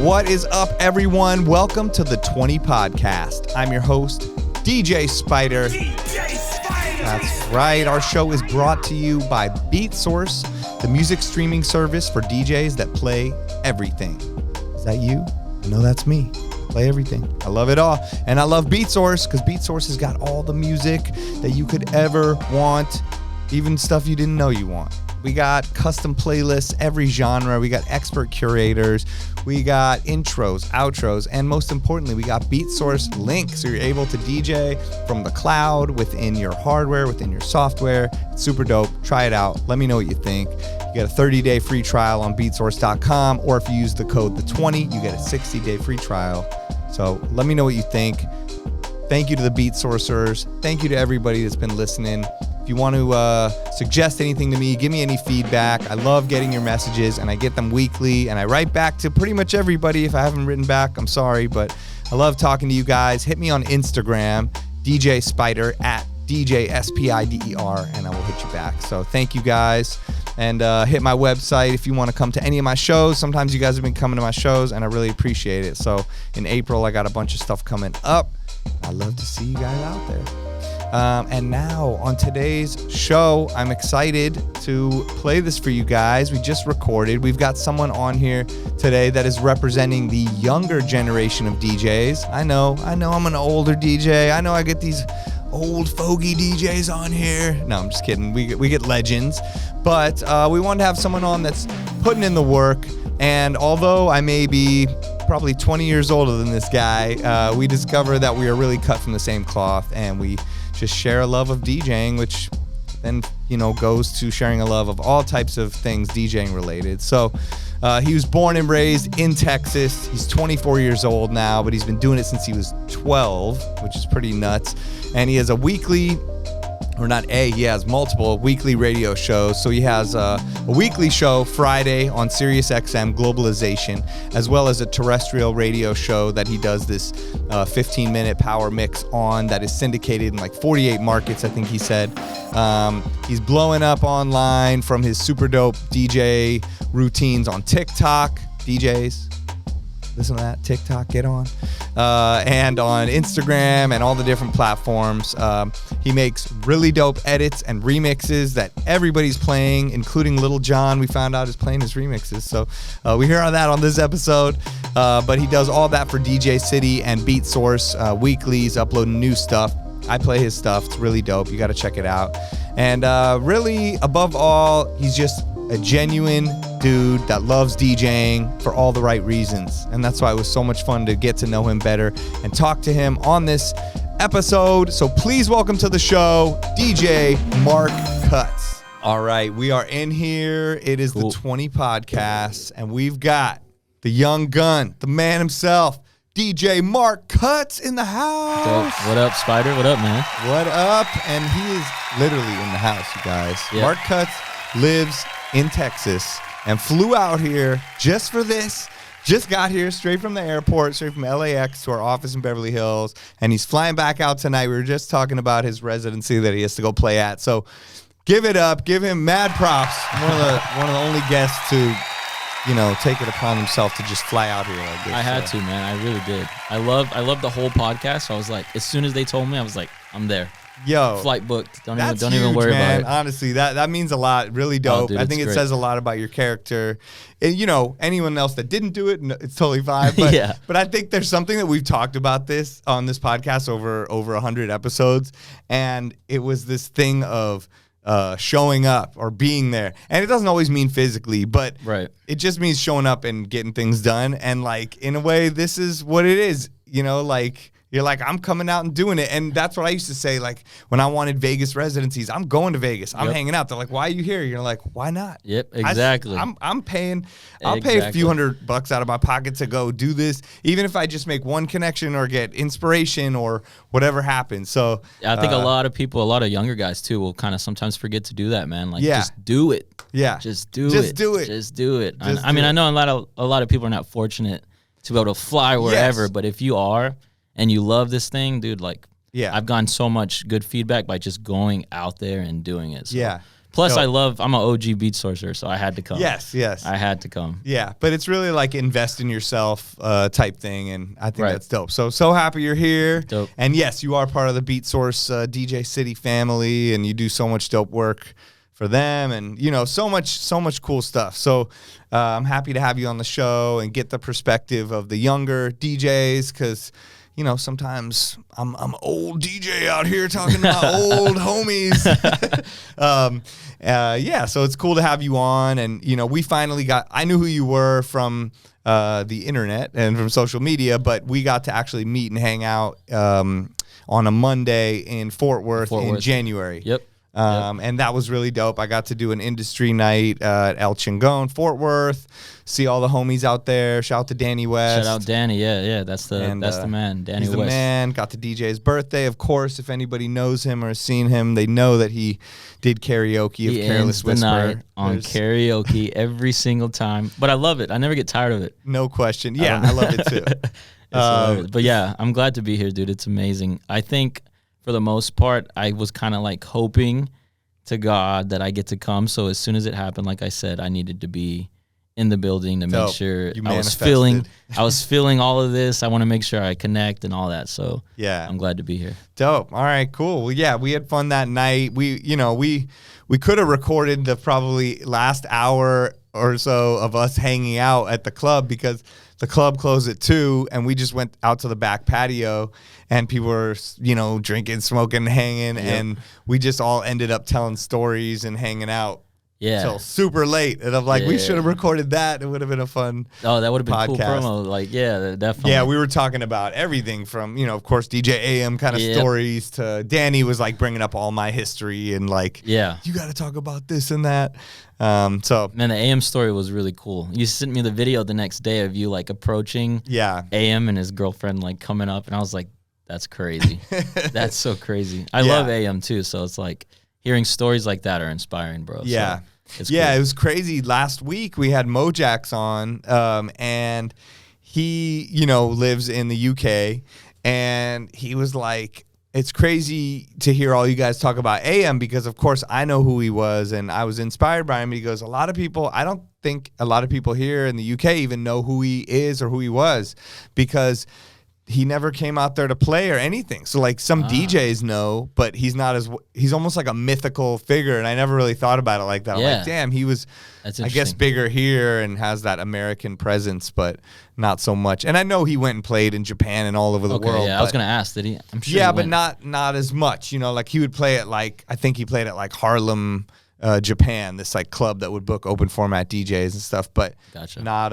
What is up, everyone? Welcome to the 20 Podcast. I'm your host, DJ Spider. That's right. Our show is brought to you by Beatsource, the music streaming service for DJs that play everything. Is that you? I know that's me. Play everything. I love it all. And I love Beatsource because Beatsource has got all the music that you could ever want, even stuff you didn't know you want. We got custom playlists, every genre. We got expert curators. We got intros, outros, and most importantly, we got Beatsource links. So you're able to DJ from the cloud within your hardware, within your software. It's super dope. Try it out. Let me know what you think. You get a 30-day free trial on Beatsource.com, or if you use the code THE20, you get a 60-day free trial. So let me know what you think. Thank you to the Beatsourcers. Thank you to everybody that's been listening. If you want to suggest anything to me, give me any feedback. I love getting your messages, and I get them weekly, and I write back to pretty much everybody. If I haven't written back, I'm sorry, but I love talking to you guys. Hit me on Instagram, DJ Spider at DJSPIDER, and I will hit you back. So thank you guys, and hit my website if you want to come to any of my shows. Sometimes you guys have been coming to my shows, and I really appreciate it. So in April, I got a bunch of stuff coming up. I'd love to see you guys out there. And now on today's show, I'm excited to play this for you guys. We just recorded. We've got someone on here today that is representing the younger generation of DJs. I know I'm an older DJ. I know I get these old fogey DJs on here. No, I'm just kidding. We get legends. But we wanted to have someone on that's putting in the work. And although I may be probably 20 years older than this guy, we discovered that we are really cut from the same cloth, and we just share a love of DJing, which then, goes to sharing a love of all types of things DJing related. So he was born and raised in Texas. He's 24 years old now, but he's been doing it since he was 12, which is pretty nuts. And he has he has multiple weekly radio shows. So he has a weekly show Friday on Sirius XM Globalization, as well as a terrestrial radio show that he does this 15-minute power mix on that is syndicated in like 48 markets, I think he said. He's blowing up online from his super dope DJ routines on TikTok. DJs, listen to that. TikTok, get on. And on Instagram and all the different platforms. He makes really dope edits and remixes that everybody's playing, including Little John. We found out is playing his remixes. So we hear all that on this episode. But he does all that for DJ City and Beatsource weeklies, uploading new stuff. I play his stuff. It's really dope. You got to check it out. And really, above all, he's just a genuine dude that loves DJing for all the right reasons. And that's why it was so much fun to get to know him better and talk to him on this episode. So please welcome to the show, DJ Mark Cutz. All right, we are in here. It is the 20 Podcast, and we've got the young gun, the man himself, DJ Mark Cutz in the house. What up, Spider? What up, man? What up? And he is literally in the house, you guys. Yep. Mark Cutz lives in Texas and flew out here just for this. Just got here straight from the airport, straight from LAX to our office in Beverly Hills, and he's flying back out tonight. We were just talking about his residency that he has to go play at. So give it up, give him mad props. One of the only guests to, take it upon himself to just fly out here like this. I had to, man. I really did. I love the whole podcast. So I was like, as soon as they told me, I was like, I'm there. Yo, flight booked. Don't huge, even worry man. about it. Honestly, that means a lot. Really dope. Oh, dude, I think it great. says a lot about your character. And, anyone else that didn't do it, it's totally fine. But, yeah. But I think there's something that we've talked about this on this podcast over 100 episodes, and it was this thing of showing up or being there. And it doesn't always mean physically, but right. It just means showing up and getting things done. And like, in a way, this is what it is, you're like, I'm coming out and doing it. And that's what I used to say, like, when I wanted Vegas residencies, I'm going to Vegas. I'm hanging out. They're like, why are you here? You're like, why not? Yep, exactly. I'm paying. I'll pay a few $100 out of my pocket to go do this, even if I just make one connection or get inspiration or whatever happens. So I think a lot of people, a lot of younger guys too, will kind of sometimes forget to do that, man. Like, just do it. Yeah. Just do it. Just do it. Just do it. I know a lot of people are not fortunate to be able to fly wherever, but if you are, and you love this thing, dude, like, I've gotten so much good feedback by just going out there and doing it. So Plus, I'm an OG Beatsourcer, so I had to come. Yes. I had to come. Yeah, but it's really like invest in yourself type thing, and I think that's dope. So happy you're here. Dope. And yes, you are part of the Beatsource DJ City family, and you do so much dope work for them, and so much cool stuff. So I'm happy to have you on the show and get the perspective of the younger DJs, because sometimes I'm old DJ out here talking about old homies. So it's cool to have you on, and we finally I knew who you were from the internet and from social media, but we got to actually meet and hang out on a Monday in Fort Worth in January. Yep. And that was really dope. I got to do an industry night at El Chingon, Fort Worth. See all the homies out there. Shout out to Danny West. Shout out Danny. Yeah. That's the man. Danny he's West. The man. Got to DJ his birthday. Of course, if anybody knows him or has seen him, they know that he did karaoke of Careless Whisper. Night on karaoke every single time. But I love it. I never get tired of it. No question. Yeah, I love it too. But yeah, I'm glad to be here, dude. It's amazing. I think for the most part, I was kind of like hoping to God that I get to come. So as soon as it happened, like I said, I needed to be in the building to make sure I was feeling all of this. I want to make sure I connect and all that. So yeah, I'm glad to be here. Dope. All right, cool. Well, yeah, we had fun that night. We could have recorded the probably last hour or so of us hanging out at the club, because the club closed at 2, and we just went out to the back patio, and people were, drinking, smoking, hanging, and we just all ended up telling stories and hanging out till super late. And I'm like, we should have recorded that. It would have been a fun that would have been podcast. Cool promo. Like, yeah, definitely. Yeah, we were talking about everything from, of course, DJ AM kind of stories to Danny was like bringing up all my history and like, you got to talk about this and that. Man, the AM story was really cool. You sent me the video the next day of you like approaching AM and his girlfriend like coming up, and I was like, that's crazy. That's so crazy. I love AM too, so it's like hearing stories like that are inspiring, bro. Yeah. So it's cool. It was crazy. Last week we had Mojax on, and he, lives in the UK, and he was like, it's crazy to hear all you guys talk about AM, because of course I know who he was and I was inspired by him. He goes, I don't think a lot of people here in the UK even know who he is or who he was, because he never came out there to play or anything. So like some DJs know, but he's almost like a mythical figure. And I never really thought about it like that. I'm like, damn, he was, I guess, bigger here and has that American presence, but not so much. And I know he went and played in Japan and all over the world. Yeah, I was going to ask, did he? I'm sure. Yeah, but not as much, like he would play at like, I think he played at like Harlem, Japan, this like club that would book open format DJs and stuff, but not,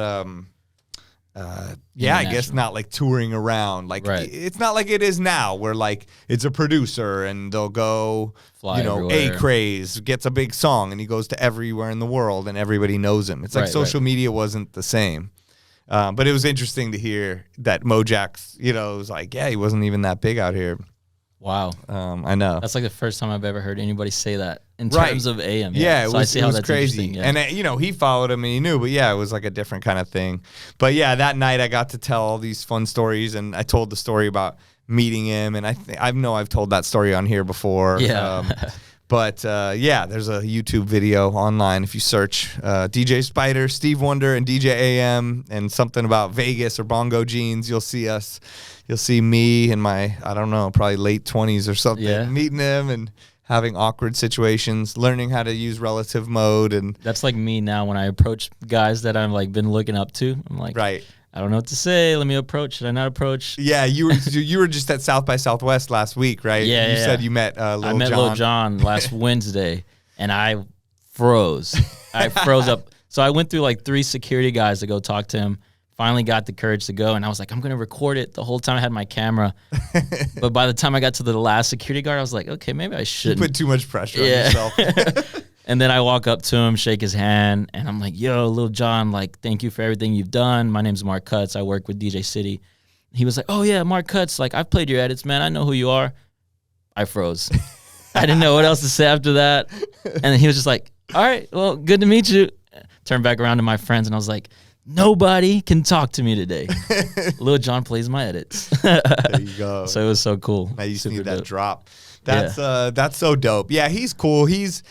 I guess not like touring around. Like it's not like it is now, where like it's a producer and they'll go, A-Craze gets a big song and he goes to everywhere in the world and everybody knows him. It's like social media wasn't the same. But it was interesting to hear that Mojax, was like, he wasn't even that big out here. Wow. I know. That's like the first time I've ever heard anybody say that in terms of AM. Yeah, so I see how that's crazy. Yeah. And, he followed him and he knew, but it was like a different kind of thing. But yeah, that night I got to tell all these fun stories, and I told the story about meeting him, and I know I've told that story on here before. Yeah. But there's a YouTube video online. If you search DJ Spider, Steve Wonder, and DJ AM, and something about Vegas or Bongo Jeans, you'll see us. You'll see me in my, I don't know, probably late 20s or something, meeting him and having awkward situations, learning how to use relative mode. And that's like me now when I approach guys that I've like been looking up to. I'm like, I don't know what to say. Let me approach. Should I not approach? Yeah, you were just at South by Southwest last week, right? Yeah, you said you met Lil John. I met Lil John last Wednesday, and I froze. I froze up. So I went through like 3 security guys to go talk to him. Finally got the courage to go, and I was like, I'm going to record it. The whole time I had my camera. But by the time I got to the last security guard, I was like, okay, maybe I shouldn't. You put too much pressure on yourself. And then I walk up to him, shake his hand, and I'm like, yo, Lil John, like, thank you for everything you've done. My name's Mark Cutz. I work with DJ City. He was like, oh, yeah, Mark Cutz. Like, I've played your edits, man. I know who you are. I froze. I didn't know what else to say after that. And then he was just like, all right, well, good to meet you. Turned back around to my friends, and I was like, nobody can talk to me today. Lil John plays my edits. There you go. So it was so cool. I used to need that drop. That's so dope. Yeah, he's cool. He's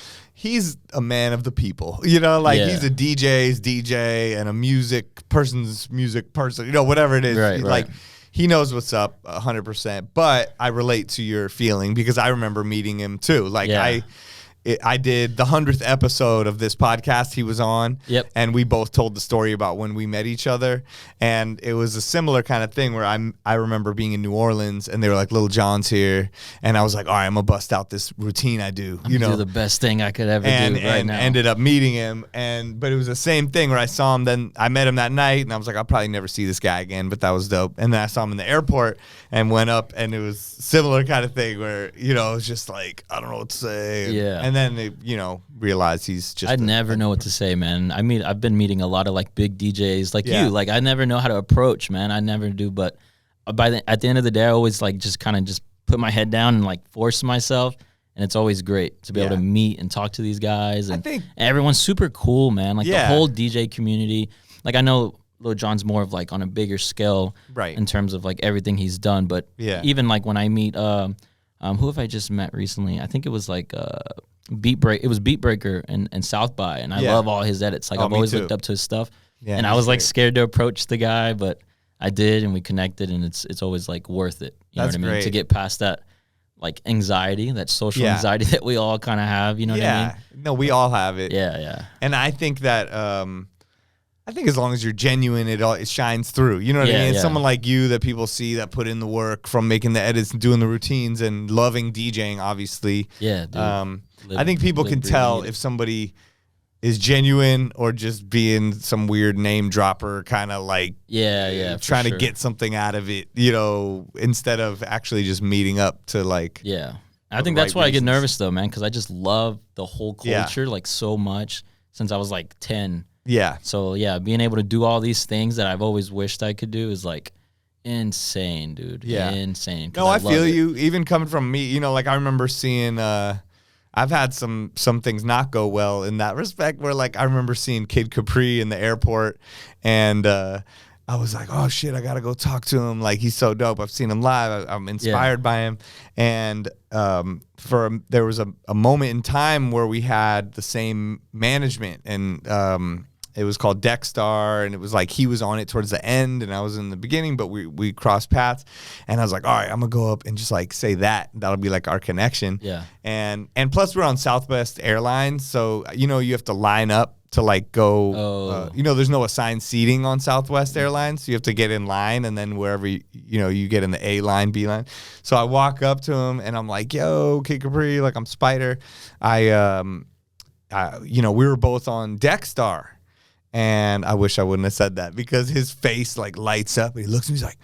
he's a man of the people, you know, like Yeah. he's a DJ's DJ and a music person's music person, you know, whatever it is. Right, Like right. he knows what's up 100%. But I relate to your feeling because I remember meeting him too. Like Yeah. I did the 100th episode of this podcast he was on. Yep. And we both told the story about when we met each other. And it was a similar kind of thing where I remember being in New Orleans and they were like, Little John's here. And I was like, all right, I'm going to bust out this routine I do. I'm gonna do the best thing I could ever do right now. Ended up meeting him. But it was the same thing where I saw him. Then I met him that night and I was like, I'll probably never see this guy again. But that was dope. And then I saw him in the airport and went up and it was similar kind of thing where, you know, it was just like, I don't know what to say. Yeah. And then they, you know, realized he's just. I never know what to say, man. I've been meeting a lot of like big DJs like Yeah. you. Like I never know how to approach, man. I never do. But at the end of the day, I always like just kind of just put my head down and like force myself. And it's always great to be able to meet and talk to these guys. And I think everyone's super cool, man. Like the Yeah. whole DJ community. Like I know Lil Jon's more of like on a bigger scale, Right. in terms of like everything he's done. But Yeah. even like when I meet, who have I just met recently? I think it was like It was Beatbreaker and South by, and I Yeah. love all his edits. Like Oh, I've me always too. looked up to his stuff, Yeah, and I he's was like great. scared to approach the guy, but I did, and we connected, and it's always like worth it. You That's know what I mean? great. To get past that like anxiety, that social Yeah. anxiety that we all kind of have. You know what I mean? No, we all have it. Yeah, yeah. And I think that I think as long as you're genuine, it shines through. You know what I Yeah, mean? It's yeah. someone like you that people see that put in the work from making the edits and doing the routines and loving DJing, obviously. Yeah, dude. I think people can breathe, tell eat it. if somebody is genuine or just being some weird name dropper, kind of like Yeah, for trying sure. to get something out of it, you know, instead of actually just meeting up to like. Yeah. I the think that's right why I get reasons. nervous though, man, because I just love the whole Yeah. culture like so much since I was like 10. Yeah. So yeah, being able to do all these things that I've always wished I could do is like insane, dude. Yeah. Insane. 'Cause No, I love feel it. you. Even coming from me, you know, like I remember seeing. I've had some things not go well in that respect. Where like I remember seeing Kid Capri in the airport, and I was like, oh shit, I gotta go talk to him. Like he's so dope. I've seen him live. I'm inspired by him. And there was a moment in time where we had the same management and. It was called Deckstar, and it was like he was on it towards the end, and I was in the beginning, but we crossed paths, and I was like, all right, I'm gonna go up and just like say that. That'll be like our connection. Yeah. And plus we're on Southwest Airlines, so you know you have to line up to like go. You know, there's no assigned seating on Southwest Airlines, so you have to get in line, and then wherever you get in the A line, B line. So I walk up to him, and I'm like, yo, Kid Capri, like I'm Spider. We were both on Deckstar. And I wish I wouldn't have said that because his face like lights up and he looks at me, he's like,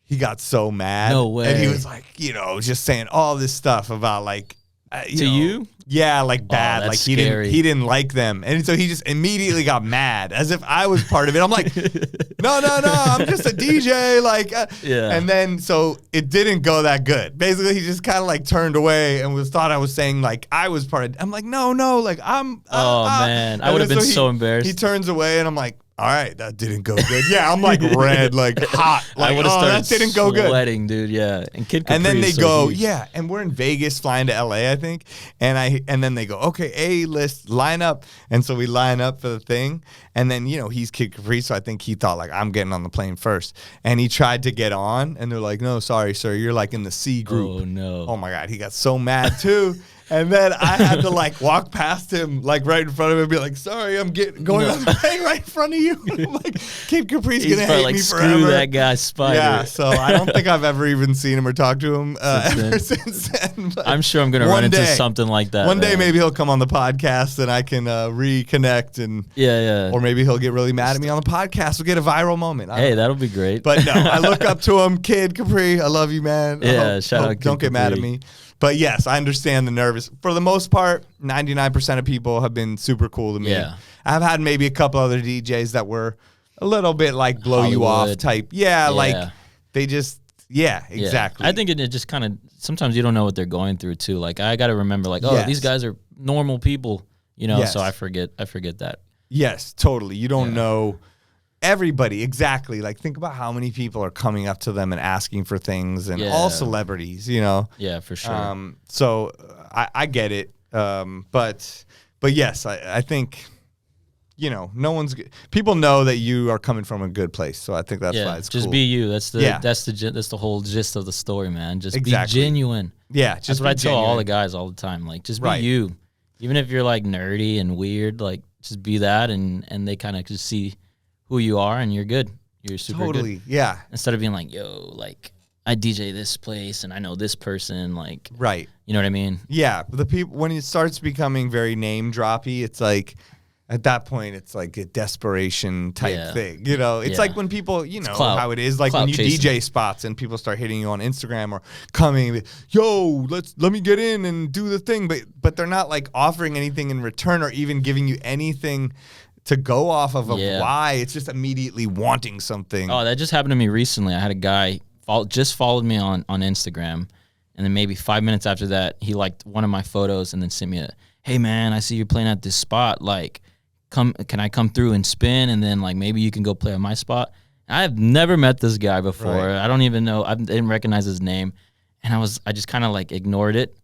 he got so mad. No way. And he was like, you know, just saying all this stuff about like, To you? Yeah, like bad. that's Like scary. he didn't like them. And so he just immediately got mad as if I was part of it. I'm like, no, I'm just a DJ. Like, Yeah. And then so it didn't go that good. Basically, he just kind of like turned away and thought I was saying like I was part of it. I'm like, no, like I'm. Oh, man. I would have been so embarrassed. He turns away and I'm like, all right, that didn't go good. Yeah, I'm like red, like hot. Like, I would have started that didn't go good. sweating, dude. Yeah, and Kid Capri And then they is so go, huge. yeah, and we're in Vegas flying to LA, I think. And then they go, okay, A-list, line up. And so we line up for the thing. And then, you know, he's Kid Capri, so I think he thought, like, I'm getting on the plane first. And he tried to get on, and they're like, no, sorry, sir, you're like in the C group. Oh no. Oh my God, he got so mad too. And then I had to like walk past him, like right in front of him, and be like, "Sorry, I'm going on the plane right in front of you." I'm like, Kid Capri's He's gonna probably hate like, me screw forever. that guy, Spider. Yeah, so I don't think I've ever even seen him or talked to him ever Since since then. But I'm sure I'm gonna one run into day- something like that. One day man. maybe he'll come on the podcast and I can reconnect, and Yeah. or maybe he'll get really mad at me on the podcast. We'll get a viral moment. I don't Hey, know. that'll be great. But no, I look up to him, Kid Capri. I love you, man. I Yeah, shout out Kid Don't get mad at Capri. me. But yes, I understand the nervous. For the most part, 99% of people have been super cool to me. Yeah. I've had maybe a couple other DJs that were a little bit like blow you off Hollywood. type. Yeah, like Yeah. they just, yeah, Yeah. exactly. I think it just kind of sometimes you don't know what they're going through too. Like I got to remember, like, oh, Yes. these guys are normal people, you know. Yes. So I forget that. Yes, totally. You don't Yeah. know everybody exactly. Like think about how many people are coming up to them and asking for things, and Yeah. all celebrities, you know. Yeah, for sure. So I get it. But yes, I think, you know, people know that you are coming from a good place. So I think that's why it's just cool. Be you. That's the whole gist of the story, man. Just be genuine. Yeah. That's what I tell all the guys all the time. Like, just be you. Even if you're like nerdy and weird, like just be that, and they kind of just see who you are, and you're good. You're super good. Yeah. Instead of being like, yo, like I DJ this place and I know this person, like, right. You know what I mean? Yeah. The people, when it starts becoming very name droppy, it's like, at that point, it's like a desperation type thing. You know, it's like when people, you know how it is. Like when you DJ spots and people start hitting you on Instagram or coming, yo, let me get in and do the thing. But they're not like offering anything in return or even giving you anything to go off of why. It's just immediately wanting something. Oh, that just happened to me recently. I had a guy just followed me on Instagram. And then maybe 5 minutes after that, he liked one of my photos and then sent me a, hey, man, I see you're playing at this spot. Like, can I come through and spin, and then like maybe you can go play on my spot? I've never met this guy before. I don't even know. I didn't recognize his name, and I just kind of like ignored it.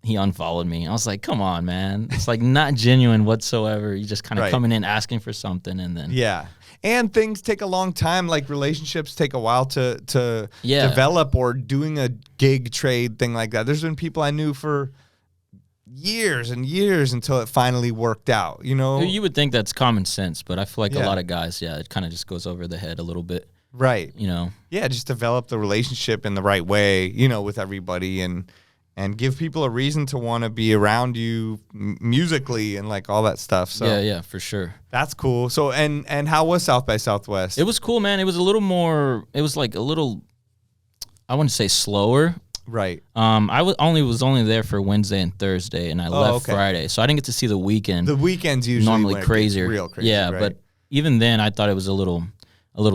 He unfollowed me. I was like, come on, man. It's like not genuine whatsoever. You just kind of coming in asking for something, and then and things take a long time. Like relationships take a while to develop, or doing a gig trade thing like that. There's been people I knew for years and years until it finally worked out, you know? You would think that's common sense, but I feel like a lot of guys, it kind of just goes over the head a little bit. Right. You know? Yeah, just develop the relationship in the right way, you know, with everybody, and give people a reason to want to be around you musically and like all that stuff. So yeah, for sure. That's cool. So and how was South by Southwest? It was cool, man. It was a little more, it was like a little, I wouldn't say slower. Right. I was only there for Wednesday and Thursday, and I left Friday, so I didn't get to see the weekend. The weekends usually normally crazier, real crazy. Yeah, right. But even then, I thought it was a little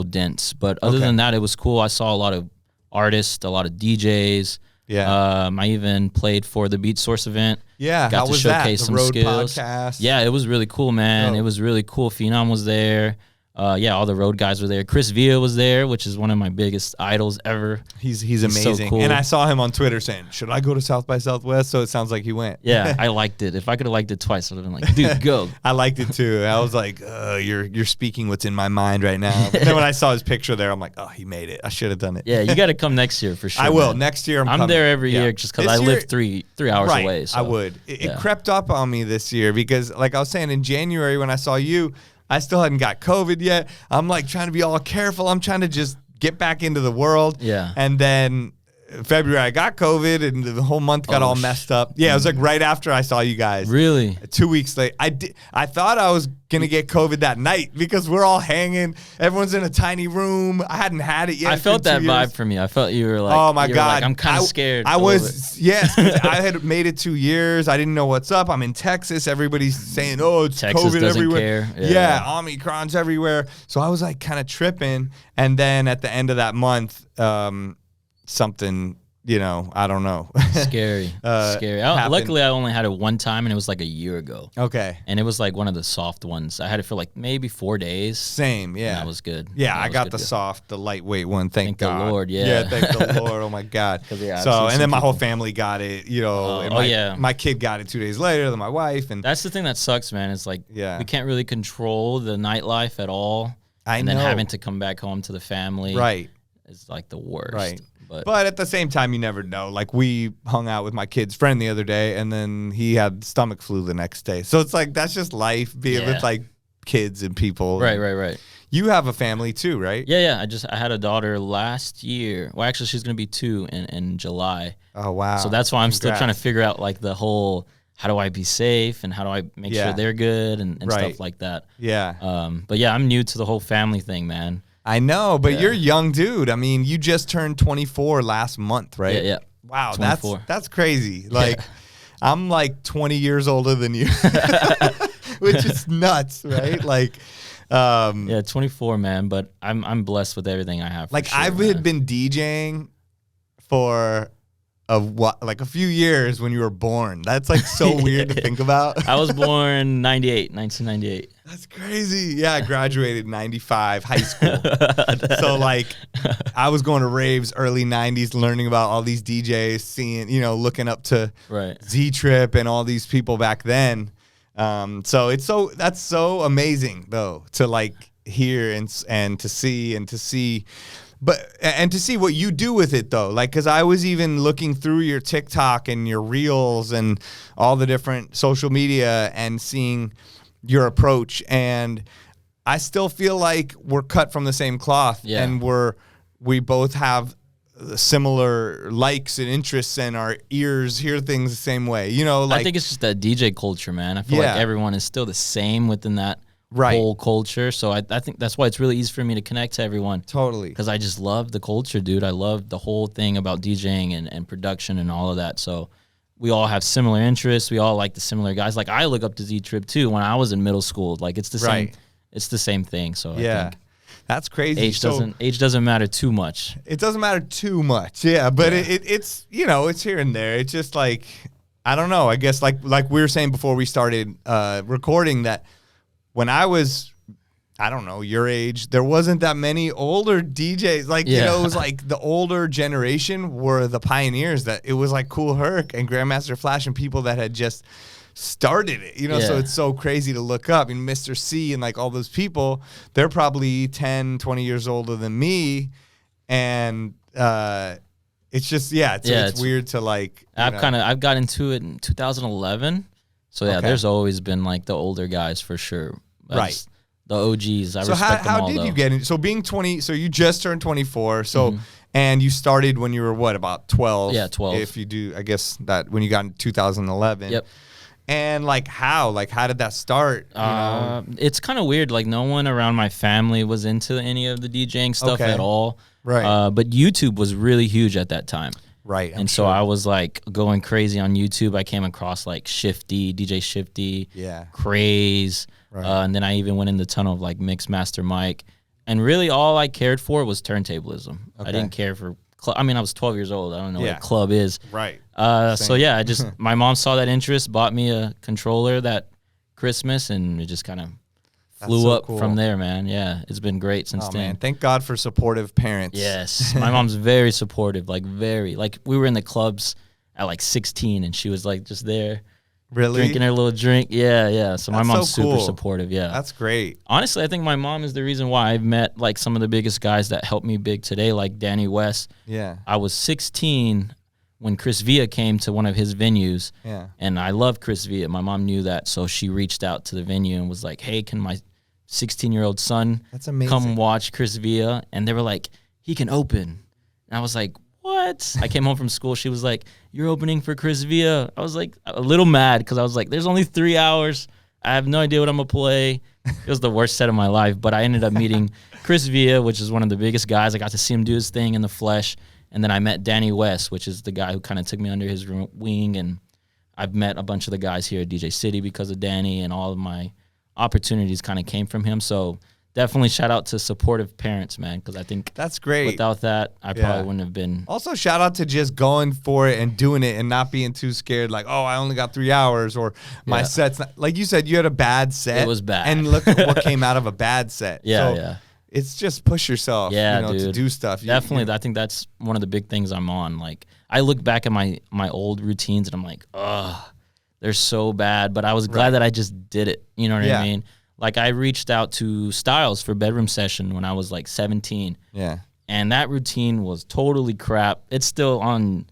dense. But other than that, it was cool. I saw a lot of artists, a lot of DJs. Yeah. I even played for the Beatsource event. Yeah. Got how to was showcase that? some The road skills. podcast. Yeah, it was really cool, man. Oh. It was really cool. Phenom was there. All the road guys were there. Chris Villa was there, which is one of my biggest idols ever. He's amazing. So cool. And I saw him on Twitter saying, should I go to South by Southwest? So it sounds like he went. Yeah, I liked it. If I could have liked it twice, I would have been like, dude, go. I liked it too. I was like, you're speaking what's in my mind right now. But then when I saw his picture there, I'm like, oh, he made it. I should have done it. Yeah, you got to come next year for sure. I will. Man. Next year, I'm coming. There every year just because I live 3 hours away. So. I would. It crept up on me this year because, like I was saying, in January when I saw you, I still hadn't got COVID yet. I'm like trying to be all careful. I'm trying to just get back into the world. Yeah. And then February I got COVID and the whole month got all messed up. Yeah, it was like right after I saw you guys. Really? 2 weeks late. I thought I was gonna get COVID that night because we're all hanging. Everyone's in a tiny room. I hadn't had it yet. I felt that vibe from you. I felt you were like, oh my God, like, I'm kind of scared. I was, yes. I had made it 2 years. I didn't know what's up. I'm in Texas. Everybody's saying, oh, it's Texas COVID doesn't everywhere. Care. Yeah, Omicron's everywhere. So I was like kind of tripping. And then at the end of that month, something, you know, I don't know. Scary. Scary. Luckily, I only had it one time, and it was like a year ago. Okay. And it was like one of the soft ones. I had it for like maybe 4 days. Same, yeah. That was good. Yeah, I got the soft, the lightweight one. Thank God. The Lord, yeah. Yeah, thank the Lord. Oh my God. So, and then my whole family got it. You know, my kid got it 2 days later than my wife. And that's the thing that sucks, man. It's like we can't really control the nightlife at all. And then having to come back home to the family, right, is like the worst. Right. But at the same time, you never know. Like, we hung out with my kid's friend the other day, and then he had stomach flu the next day. So it's like, that's just life, being with like kids and people. Right. You have a family too, right? Yeah. I had a daughter last year. Well, actually, she's gonna be 2 in July. Oh wow! So that's why I'm still trying to figure out like the whole, how do I be safe and how do I make sure they're good and stuff like that. Yeah. But yeah, I'm new to the whole family thing, man. I know, but you're a young dude. I mean, you just turned 24 last month, right? Yeah. Wow, 24. that's crazy. Like, I'm like 20 years older than you, which is nuts, right? Like, 24, man. But I'm blessed with everything I have. Like, I've been DJing for of what, like a few years when you were born. That's like so weird to think about. I was born 1998. That's crazy. Yeah, I graduated in 95, high school. So like I was going to raves early 90s, learning about all these DJs, seeing, you know, looking up to Z-Trip and all these people back then. So that's so amazing though, to like hear and to see what you do with it though. Like, cause I was even looking through your TikTok and your reels and all the different social media and seeing your approach. And I still feel like we're cut from the same cloth, and we both have similar likes and interests, and our ears hear things the same way. You know, like, I think it's just that DJ culture, man. I feel like everyone is still the same within that whole culture. So I think that's why it's really easy for me to connect to everyone. Totally. Because I just love the culture, dude. I love the whole thing about DJing and production and all of that. So we all have similar interests. We all like the similar guys. Like, I look up to Z-Trip too when I was in middle school. Like, it's the same. It's the same thing. So I think that's crazy. Age doesn't matter too much. It doesn't matter too much. Yeah, but it's, you know, it's here and there. It's just like, I don't know. I guess like we were saying before we started recording, that when I was, I don't know, your age, there wasn't that many older DJs. Like, you know, it was like the older generation were the pioneers. That it was like Kool Herc and Grandmaster Flash and people that had just started it, you know. So it's so crazy to look up. And Mr. C and like all those people, they're probably 10, 20 years older than me. And it's just, it's weird to like, I've got into it in 2011. So there's always been like the older guys for sure. That's the OGs. I respect them all. How did you get in? So being 20, so you just turned 24. So, and you started when you were what, about 12? Yeah, 12. If you do, I guess that when you got in 2011. Yep. And like how did that start? You know? It's kind of weird. Like, no one around my family was into any of the DJing stuff at all. Right. But YouTube was really huge at that time. Right. So I was like going crazy on YouTube. I came across like Shifty, DJ Shifty, Craze. Right. And then I even went in the tunnel of like Mix Master Mike. And really all I cared for was turntablism. I didn't care for I mean, I was 12 years old. I don't know what a club is. Right. So I just, my mom saw that interest, bought me a controller that Christmas, and it just kind of flew up from there, man. Yeah, it's been great since then. Man, thank God for supportive parents. Yes, my mom's very supportive, like we were in the clubs at like 16, and she was like just there. Really? Drinking her little drink. Yeah. So my mom's super supportive. Yeah. That's great. Honestly, I think my mom is the reason why I've met like some of the biggest guys that helped me big today, like Danny West. Yeah. I was 16 when Chris Villa came to one of his venues. Yeah. And I love Chris Villa. My mom knew that. So she reached out to the venue and was like, hey, can my 16-year-old son come watch Chris Villa? And they were like, he can open. And I was like, what? I came home from school. She was like, you're opening for Chris Villa. I was like a little mad because I was like, there's only 3 hours. I have no idea what I'm going to play. It was the worst set of my life. But I ended up meeting Chris Villa, which is one of the biggest guys. I got to see him do his thing in the flesh. And then I met Danny West, which is the guy who kind of took me under his wing. And I've met a bunch of the guys here at DJ City because of Danny, and all of my opportunities kind of came from him. So definitely shout out to supportive parents, man, because I think that's great. Without that, I probably wouldn't have been. Also, shout out to just going for it and doing it and not being too scared, like, oh, I only got 3 hours, or my set's not. Like you said, you had a bad set. It was bad. And look at what came out of a bad set. Yeah. It's just push yourself, to do stuff. Definitely. I think that's one of the big things I'm on. Like, I look back at my old routines and I'm like, ugh, they're so bad. But I was glad that I just did it. You know what I mean? Like, I reached out to Styles for Bedroom Session when I was like 17. Yeah. And that routine was totally crap. It's still on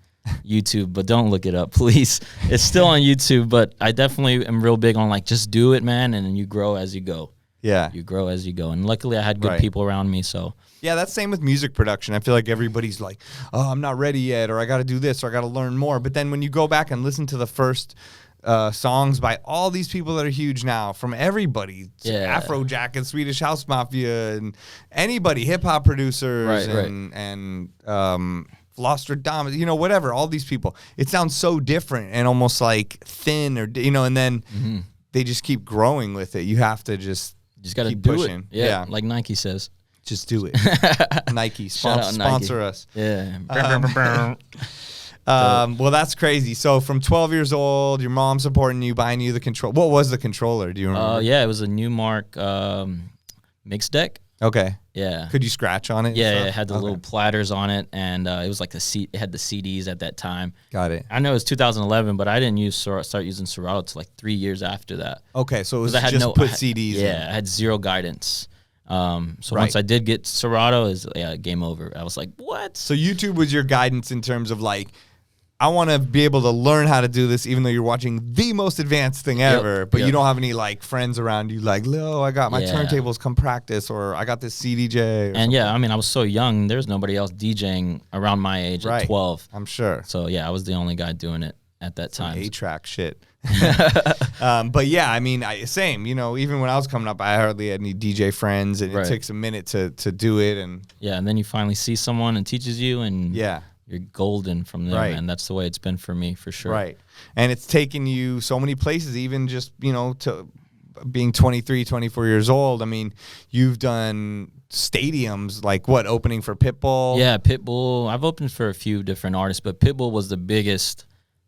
YouTube, but don't look it up, please. It's still on YouTube, but I definitely am real big on like, just do it, man, and then you grow as you go. Yeah. You grow as you go. And luckily I had good people around me, so. Yeah, that's same with music production. I feel like everybody's like, oh, I'm not ready yet, or I got to do this, or I got to learn more. But then when you go back and listen to the first songs by all these people that are huge now, from everybody, Afrojack and Swedish House Mafia and anybody, hip hop producers and Flostradamus, whatever, all these people, it sounds so different and almost like thin, or and then they just keep growing with it. You have to just got to do pushing. It. Yeah, like Nike says. Just do it. Nike, sponsor us. Yeah. Well, that's crazy. So from 12 years old, your mom supporting you, buying you the control. What was the controller? Do you remember? Yeah, it was a Newmark mix deck. Okay. Yeah. Could you scratch on it? Yeah, it had the little platters on it, and it was like it had the CDs at that time. Got it. I know it was 2011, but I didn't start using Serato till like 3 years after that. Okay, so it was I had just put CDs in. Yeah, I had zero guidance. Once I did get Serato, is game over. I was like, what? So YouTube was your guidance in terms of like, I want to be able to learn how to do this, even though you're watching the most advanced thing ever, but you don't have any like friends around you like, "Lo, I got my turntables, come practice," or "I got this CDJ." And yeah, I mean, I was so young. There's nobody else DJing around my age at 12. I'm sure. So yeah, I was the only guy doing it at that time. 8-track shit. But yeah, I mean, same. You know, even when I was coming up, I hardly had any DJ friends, and it takes a minute to do it. And yeah, and then you finally see someone and teaches you, and you're golden from there, man. That's the way it's been for me, for sure. Right. And it's taken you so many places, even just, you know, to being 23, 24 years old. I mean, you've done stadiums, like what, opening for Pitbull? Yeah, Pitbull. I've opened for a few different artists, but Pitbull was the biggest.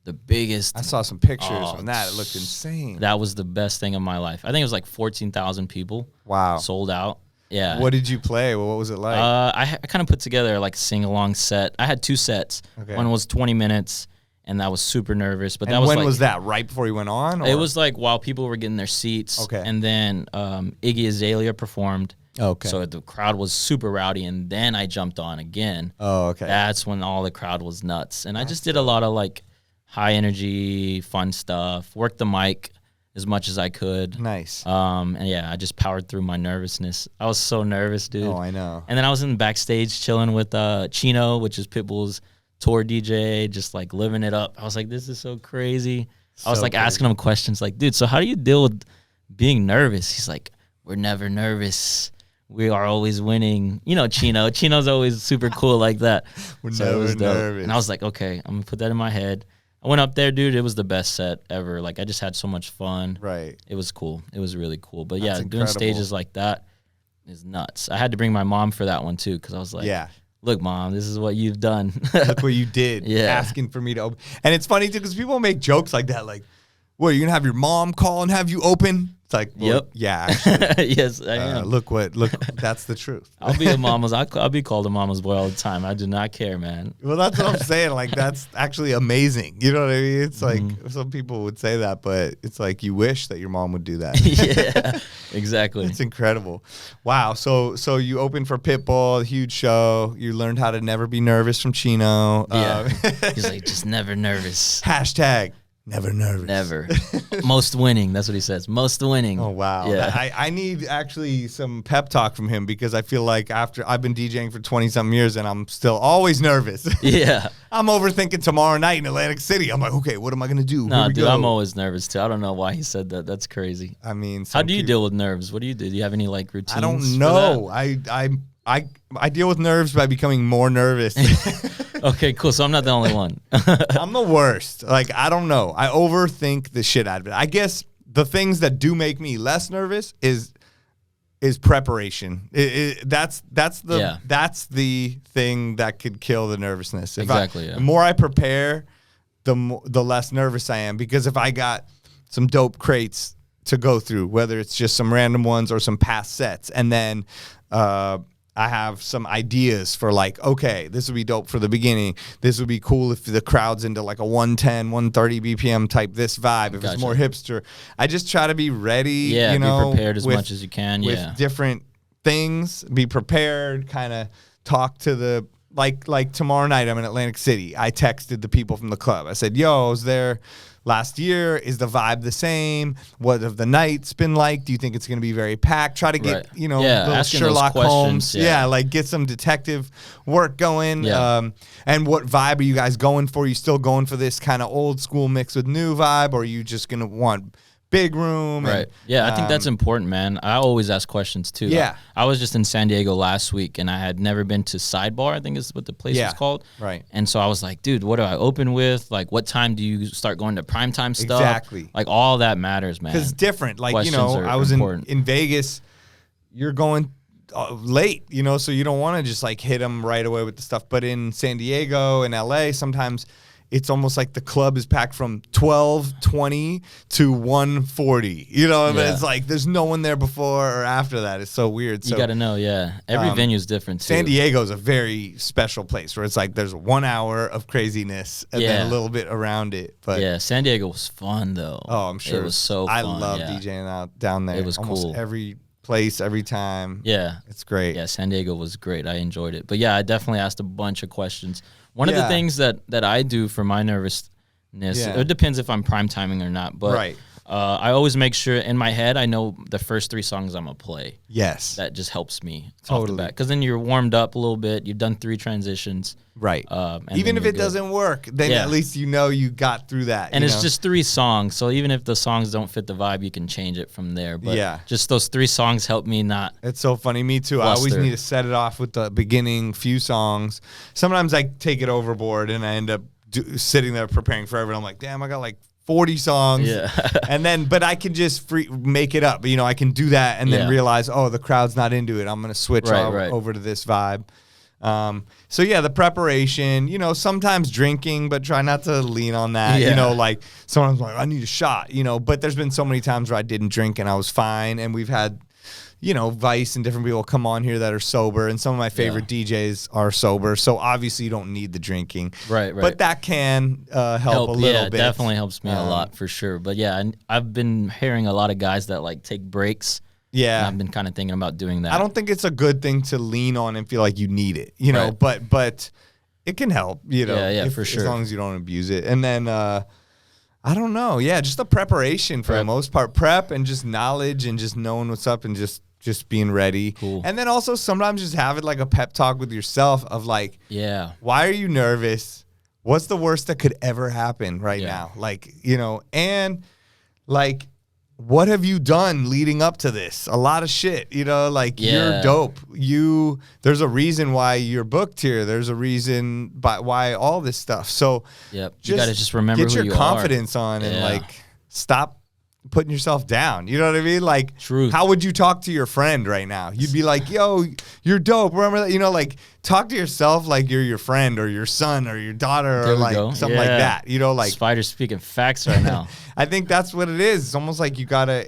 I saw some pictures from that. It looked insane. That was the best thing of my life. I think it was like 14,000 people. Wow. Sold out. Yeah. What did you play? What was it like? I kind of put together like a sing-along set. I had 2 sets. Okay. One was 20 minutes, and I was super nervous. But when was that? Right before you went on? Or? It was like while people were getting their seats. Okay. And then Iggy Azalea performed. Okay. So the crowd was super rowdy, and then I jumped on again. Oh, okay. That's when all the crowd was nuts. And I just did a lot of like high energy, fun stuff. Worked the mic as much as I could. Nice. And yeah, I just powered through my nervousness. I was so nervous, dude. Oh, I know. And then I was in the backstage chilling with Chino, which is Pitbull's tour DJ, just like living it up. I was like, this is so crazy. I was like asking him questions like, dude, so how do you deal with being nervous? He's like, we're never nervous. We are always winning. You know, Chino. Chino's always super cool like that. We're never nervous. And I was like, okay, I'm going to put that in my head. I went up there, dude. It was the best set ever. Like, I just had so much fun. Right. It was cool. It was really cool. But yeah, doing stages like that is nuts. I had to bring my mom for that one, too, because I was like, look, Mom, this is what you've done. Look what you did. Asking for me to open. And it's funny, too, because people make jokes like that. Like, what, you're going to have your mom call and have you open? It's like, well, yeah, actually. Yes, I am. Look, that's the truth. I'll be I'll be called a mama's boy all the time. I do not care, man. Well, that's what I'm saying. Like, that's actually amazing. You know what I mean? It's like, some people would say that, but it's like you wish that your mom would do that. Yeah, exactly. It's incredible. Wow. So you opened for Pitbull, huge show. You learned how to never be nervous from Chino. Yeah. He's like, just never nervous. Hashtag. Never nervous. Never. Most winning. That's what he says. Most winning. Oh, wow. Yeah. I need actually some pep talk from him because I feel like after I've been DJing for 20-something years and I'm still always nervous. Yeah. I'm overthinking tomorrow night in Atlantic City. I'm like, okay, what am I going to do? No, dude, I'm always nervous too. I don't know why he said that. That's crazy. I mean, how do you deal with nerves? What do you do? Do you have any like routines? I don't know. I deal with nerves by becoming more nervous. Okay, cool. So I'm not the only one. I'm the worst. Like, I don't know. I overthink the shit out of it. I guess the things that do make me less nervous is preparation. That's the thing that could kill the nervousness. The more I prepare, the less nervous I am. Because if I got some dope crates to go through, whether it's just some random ones or some past sets, and then I have some ideas for like, okay, this would be dope for the beginning. This would be cool if the crowd's into like a 110, 130 BPM type this vibe. If it's more hipster, I just try to be ready. Yeah, you know, be prepared as much as you can. With different things, be prepared. Kind of talk to the like tomorrow night. I'm in Atlantic City. I texted the people from the club. I said, "Yo, I was there last year. Is the vibe the same? What have the nights been like? Do you think it's going to be very packed?" Try to get, little Sherlock Holmes. Yeah, like get some detective work going. Yeah. And what vibe are you guys going for? Are you still going for this kind of old school mix with new vibe? Or are you just going to want big room? Right. And, I think that's important, man. I always ask questions too. Yeah. I was just in San Diego last week and I had never been to Sidebar, I think is what the place is called. Right. And so I was like, dude, what do I open with? Like, what time do you start going to primetime stuff? Exactly. Like, all that matters, man. Because it's different. Like, I was in Vegas. You're going late, so you don't want to just like hit them right away with the stuff. But in San Diego and LA, sometimes it's almost like the club is packed from 12:20 to 1:40. You know, and it's like there's no one there before or after that. It's so weird. You got to know, every venue is different too. San Diego is a very special place where it's like there's 1 hour of craziness and then a little bit around it. But yeah, San Diego was fun though. Oh, I'm sure it was so fun. I love DJing out down there. It was almost cool. Every place, every time. Yeah, it's great. Yeah, San Diego was great. I enjoyed it. But yeah, I definitely asked a bunch of questions. One of the things that I do for my nervousness, it depends if I'm prime timing or not, but I always make sure in my head I know the first 3 songs I'm going to play. Yes. That just helps me off the bat. Because then you're warmed up a little bit. You've done 3 transitions. Right. Even if it doesn't work, then at least you know you got through that. And it's just 3 songs. So even if the songs don't fit the vibe, you can change it from there. But just those 3 songs help me not. It's so funny. Me too. Fluster. I always need to set it off with the beginning few songs. Sometimes I take it overboard and I end up sitting there preparing forever. And I'm like, damn, I got like 40 songs. Yeah. And then, but I can just make it up. You know, I can do that and then realize, oh, the crowd's not into it. I'm going to switch over to this vibe. So yeah, the preparation, you know, sometimes drinking, but try not to lean on that, you know, like someone's like, I need a shot, you know, but there's been so many times where I didn't drink and I was fine. And we've had, you know, Vice and different people come on here that are sober, and some of my favorite DJs are sober. So obviously you don't need the drinking, right? But that can help a little bit. Yeah, definitely helps me a lot for sure. But yeah, I've been hearing a lot of guys that like take breaks. Yeah, and I've been kind of thinking about doing that. I don't think it's a good thing to lean on and feel like you need it, you know. But it can help, you know. For sure. As long as you don't abuse it. And then I don't know, just the preparation for the most part, prep and just knowledge and just knowing what's up and just being ready. Cool. And then also sometimes just have it like a pep talk with yourself of like, why are you nervous? What's the worst that could ever happen right now? Like, you know, and like, what have you done leading up to this? A lot of shit, you know, like you're dope. There's a reason why you're booked here. There's a reason why all this stuff. So you got to just remember get who your you confidence on and like stop putting yourself down. You know what I mean? Like, how would you talk to your friend right now? You'd be like, yo, you're dope. Remember that? You know, like talk to yourself like you're your friend or your son or your daughter or like something like that. You know, like Spider's speaking facts right now. I think that's what it is. It's almost like you gotta,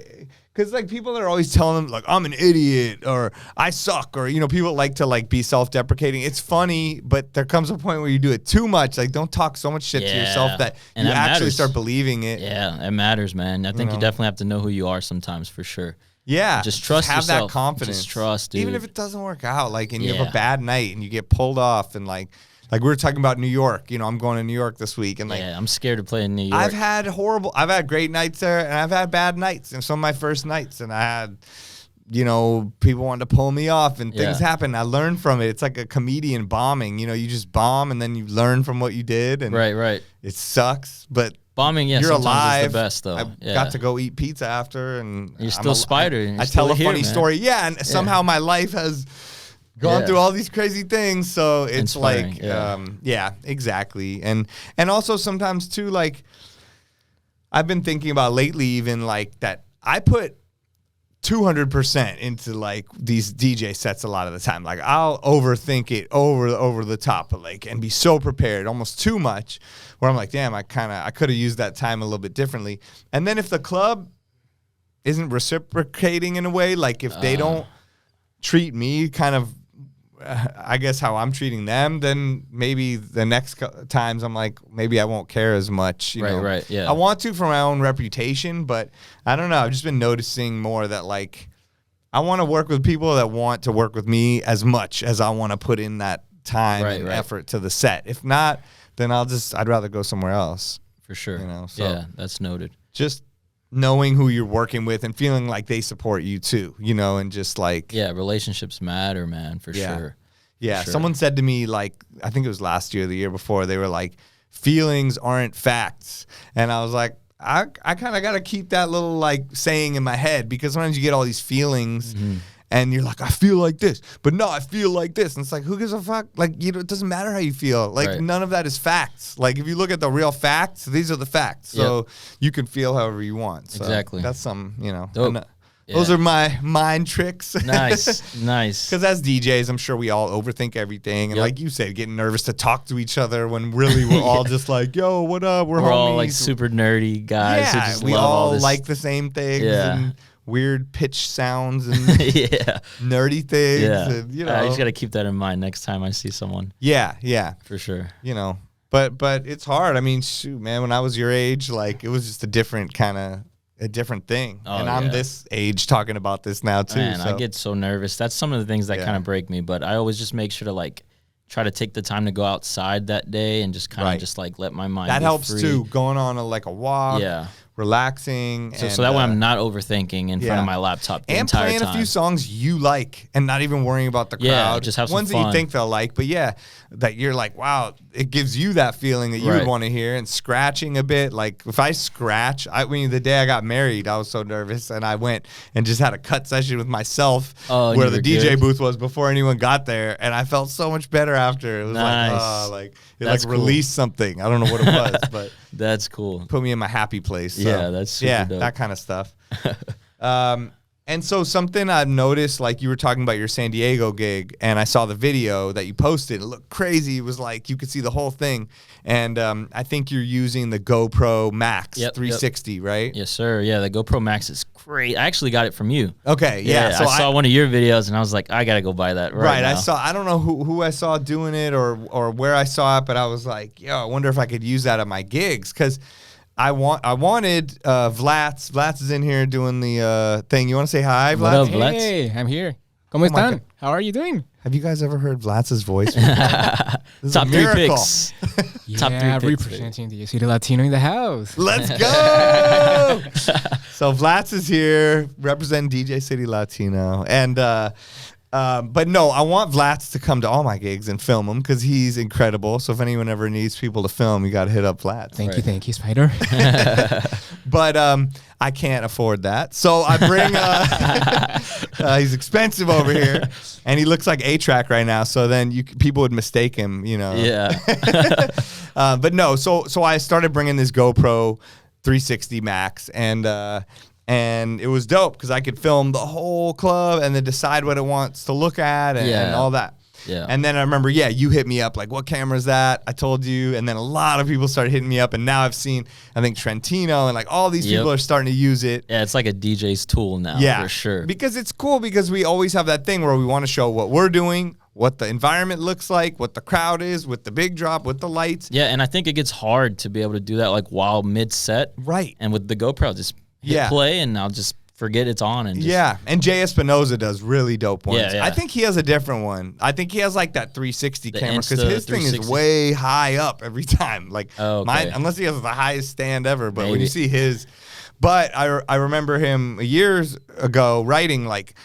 because like people are always telling them like I'm an idiot or I suck or, you know, people like to like be self-deprecating. It's funny, but there comes a point where you do it too much. Like don't talk so much shit to yourself that you actually start believing it. Yeah, it matters, man. I think you definitely have to know who you are sometimes for sure. Yeah, just trust have yourself. That confidence. Just trust, dude. Even if it doesn't work out, like, and you have a bad night and you get pulled off, and like we were talking about New York. You know, I'm going to New York this week, and like, I'm scared to play in New York. I've had great nights there, and I've had bad nights, and some of my first nights, and I had, you know, people wanted to pull me off, and things happen. I learned from it. It's like a comedian bombing. You know, you just bomb, and then you learn from what you did, and it sucks, but. Bombing, you're alive. Is the best, though. I got to go eat pizza after, and you're still Spider. I tell a funny story. Yeah, and somehow my life has gone through all these crazy things. So it's inspiring, like, exactly. And also sometimes too, like I've been thinking about lately, even like that I put 200% into like these DJ sets a lot of the time. Like I'll overthink it over the top, like, and be so prepared, almost too much, where I'm like, damn, I could have used that time a little bit differently. And then if the club isn't reciprocating in a way, like if they don't treat me kind of, I guess how I'm treating them, then maybe the next times I'm like, maybe I won't care as much. You know? Right, yeah. I want to for my own reputation, but I don't know. I've just been noticing more that like I want to work with people that want to work with me as much as I want to put in that time and effort to the set. If not, then I'd rather go somewhere else. For sure. You know, so yeah, that's noted. Just knowing who you're working with and feeling like they support you too, you know, and just like... Yeah, relationships matter, man, for sure. Yeah, someone said to me, like, I think it was last year or the year before, they were like, feelings aren't facts. And I was like, I kind of got to keep that little, like, saying in my head, because sometimes you get all these feelings and you're like, I feel like this, but no, I feel like this. And it's like, who gives a fuck? Like, you know, it doesn't matter how you feel. Like, none of that is facts. Like, if you look at the real facts, these are the facts. So you can feel however you want. So exactly. That's some, you know. Those are my mind tricks. Nice, nice. Because as DJs, I'm sure we all overthink everything. And like you said, getting nervous to talk to each other when really we're all just like, yo, what up? We're homies. all like super nerdy guys who just we love all this. like the same things and weird pitch sounds and nerdy things. Yeah. And, you know. I just got to keep that in mind next time I see someone. Yeah. For sure. You know, but it's hard. I mean, shoot, man, when I was your age, like it was just a different thing. And I'm this age talking about this now too. Man, so. I get so nervous. That's some of the things that kind of break me, but I always just make sure to like try to take the time to go outside that day and just kind of just like let my mind that be helps free. too, going on a walk, relaxing. So that way I'm not overthinking in front of my laptop the entire time. And playing a few songs you like and not even worrying about the crowd. Just have some ones fun. that you think they'll like, but that you're like, wow, it gives you that feeling that you would want to hear. And scratching a bit, like if I scratch, the day I got married, I was so nervous, and I went and just had a cut session with myself where the DJ booth was before anyone got there, and I felt so much better after. It was it released something. I don't know what it was, but that's cool. Put me in my happy place. So, that's super dope. That kind of stuff. And so something I've noticed, like you were talking about your San Diego gig, and I saw the video that you posted. It looked crazy. It was like you could see the whole thing. And I think you're using the GoPro Max 360, right? Yes, sir. Yeah, the GoPro Max is great. I actually got it from you. Okay, yeah. So I saw one of your videos, and I was like, I got to go buy that right now. I don't know who I saw doing it or where I saw it, but I was like, yo, I wonder if I could use that at my gigs, because I wanted Vlats. Vlats is in here doing the thing. You want to say hi, Vlats? What up, Vlats? Hey, I'm here. ¿Cómo están? How are you doing? Have you guys ever heard Vlats' voice before? This is Top a 3 miracle. picks. Top 3 picks. Representing the City Latino in the house. Let's go! So Vlats is here representing DJ City Latino. And but no, I want Vlats to come to all my gigs and film them because he's incredible. So if anyone ever needs people to film, you got to hit up Vlats. Thank you, Spider. But I can't afford that. So I bring, he's expensive over here, and he looks like A-Track right now. So then people would mistake him, you know. Yeah. But no, so I started bringing this GoPro 360 Max, and it was dope because I could film the whole club and then decide what it wants to look at and all that. Yeah. And then I remember, you hit me up like, what camera is that? I told you. And then a lot of people started hitting me up. And now I've seen, I think, Trentino and like all these people are starting to use it. Yeah, it's like a DJ's tool now, for sure. Because it's cool because we always have that thing where we want to show what we're doing, what the environment looks like, what the crowd is, with the big drop, with the lights. Yeah, and I think it gets hard to be able to do that like while mid-set. Right. And with the GoPro, just hit play and I'll just forget it's on. And just, and Jay Espinoza does really dope ones. Yeah. I think he has a different one. I think he has like that 360 camera because his thing is 360. way high up every time. Like mine, unless he has the highest stand ever. But when you see his, but I remember him years ago writing like,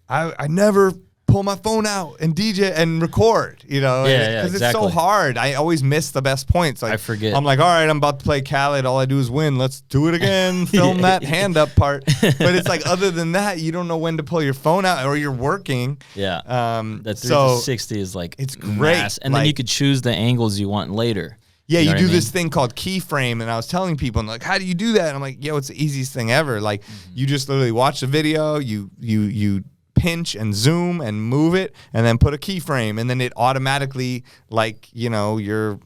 I never pull my phone out and DJ and record, you know, because it's so hard. I always miss the best points. Like, I forget. I'm like, all right, I'm about to play Khaled. All I do is win. Let's do it again. Film that hand up part. But it's like, other than that, you don't know when to pull your phone out or you're working. Yeah. The 360 is like, it's great. And then you could choose the angles you want later. Yeah, you do this thing called keyframe, and I was telling people, and like, how do you do that? And I'm like, yo, it's the easiest thing ever. Like, you just literally watch the video, you pinch and zoom and move it, and then put a keyframe, and then it automatically, like, you know, you're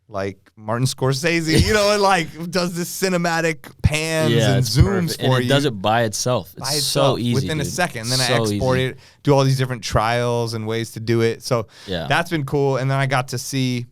like Martin Scorsese, you know, it like does this cinematic pans and zooms for you. And it does it by itself. It's so easy, within a second. Then I export it, do all these different trials and ways to do it. So that's been cool. And then I got to see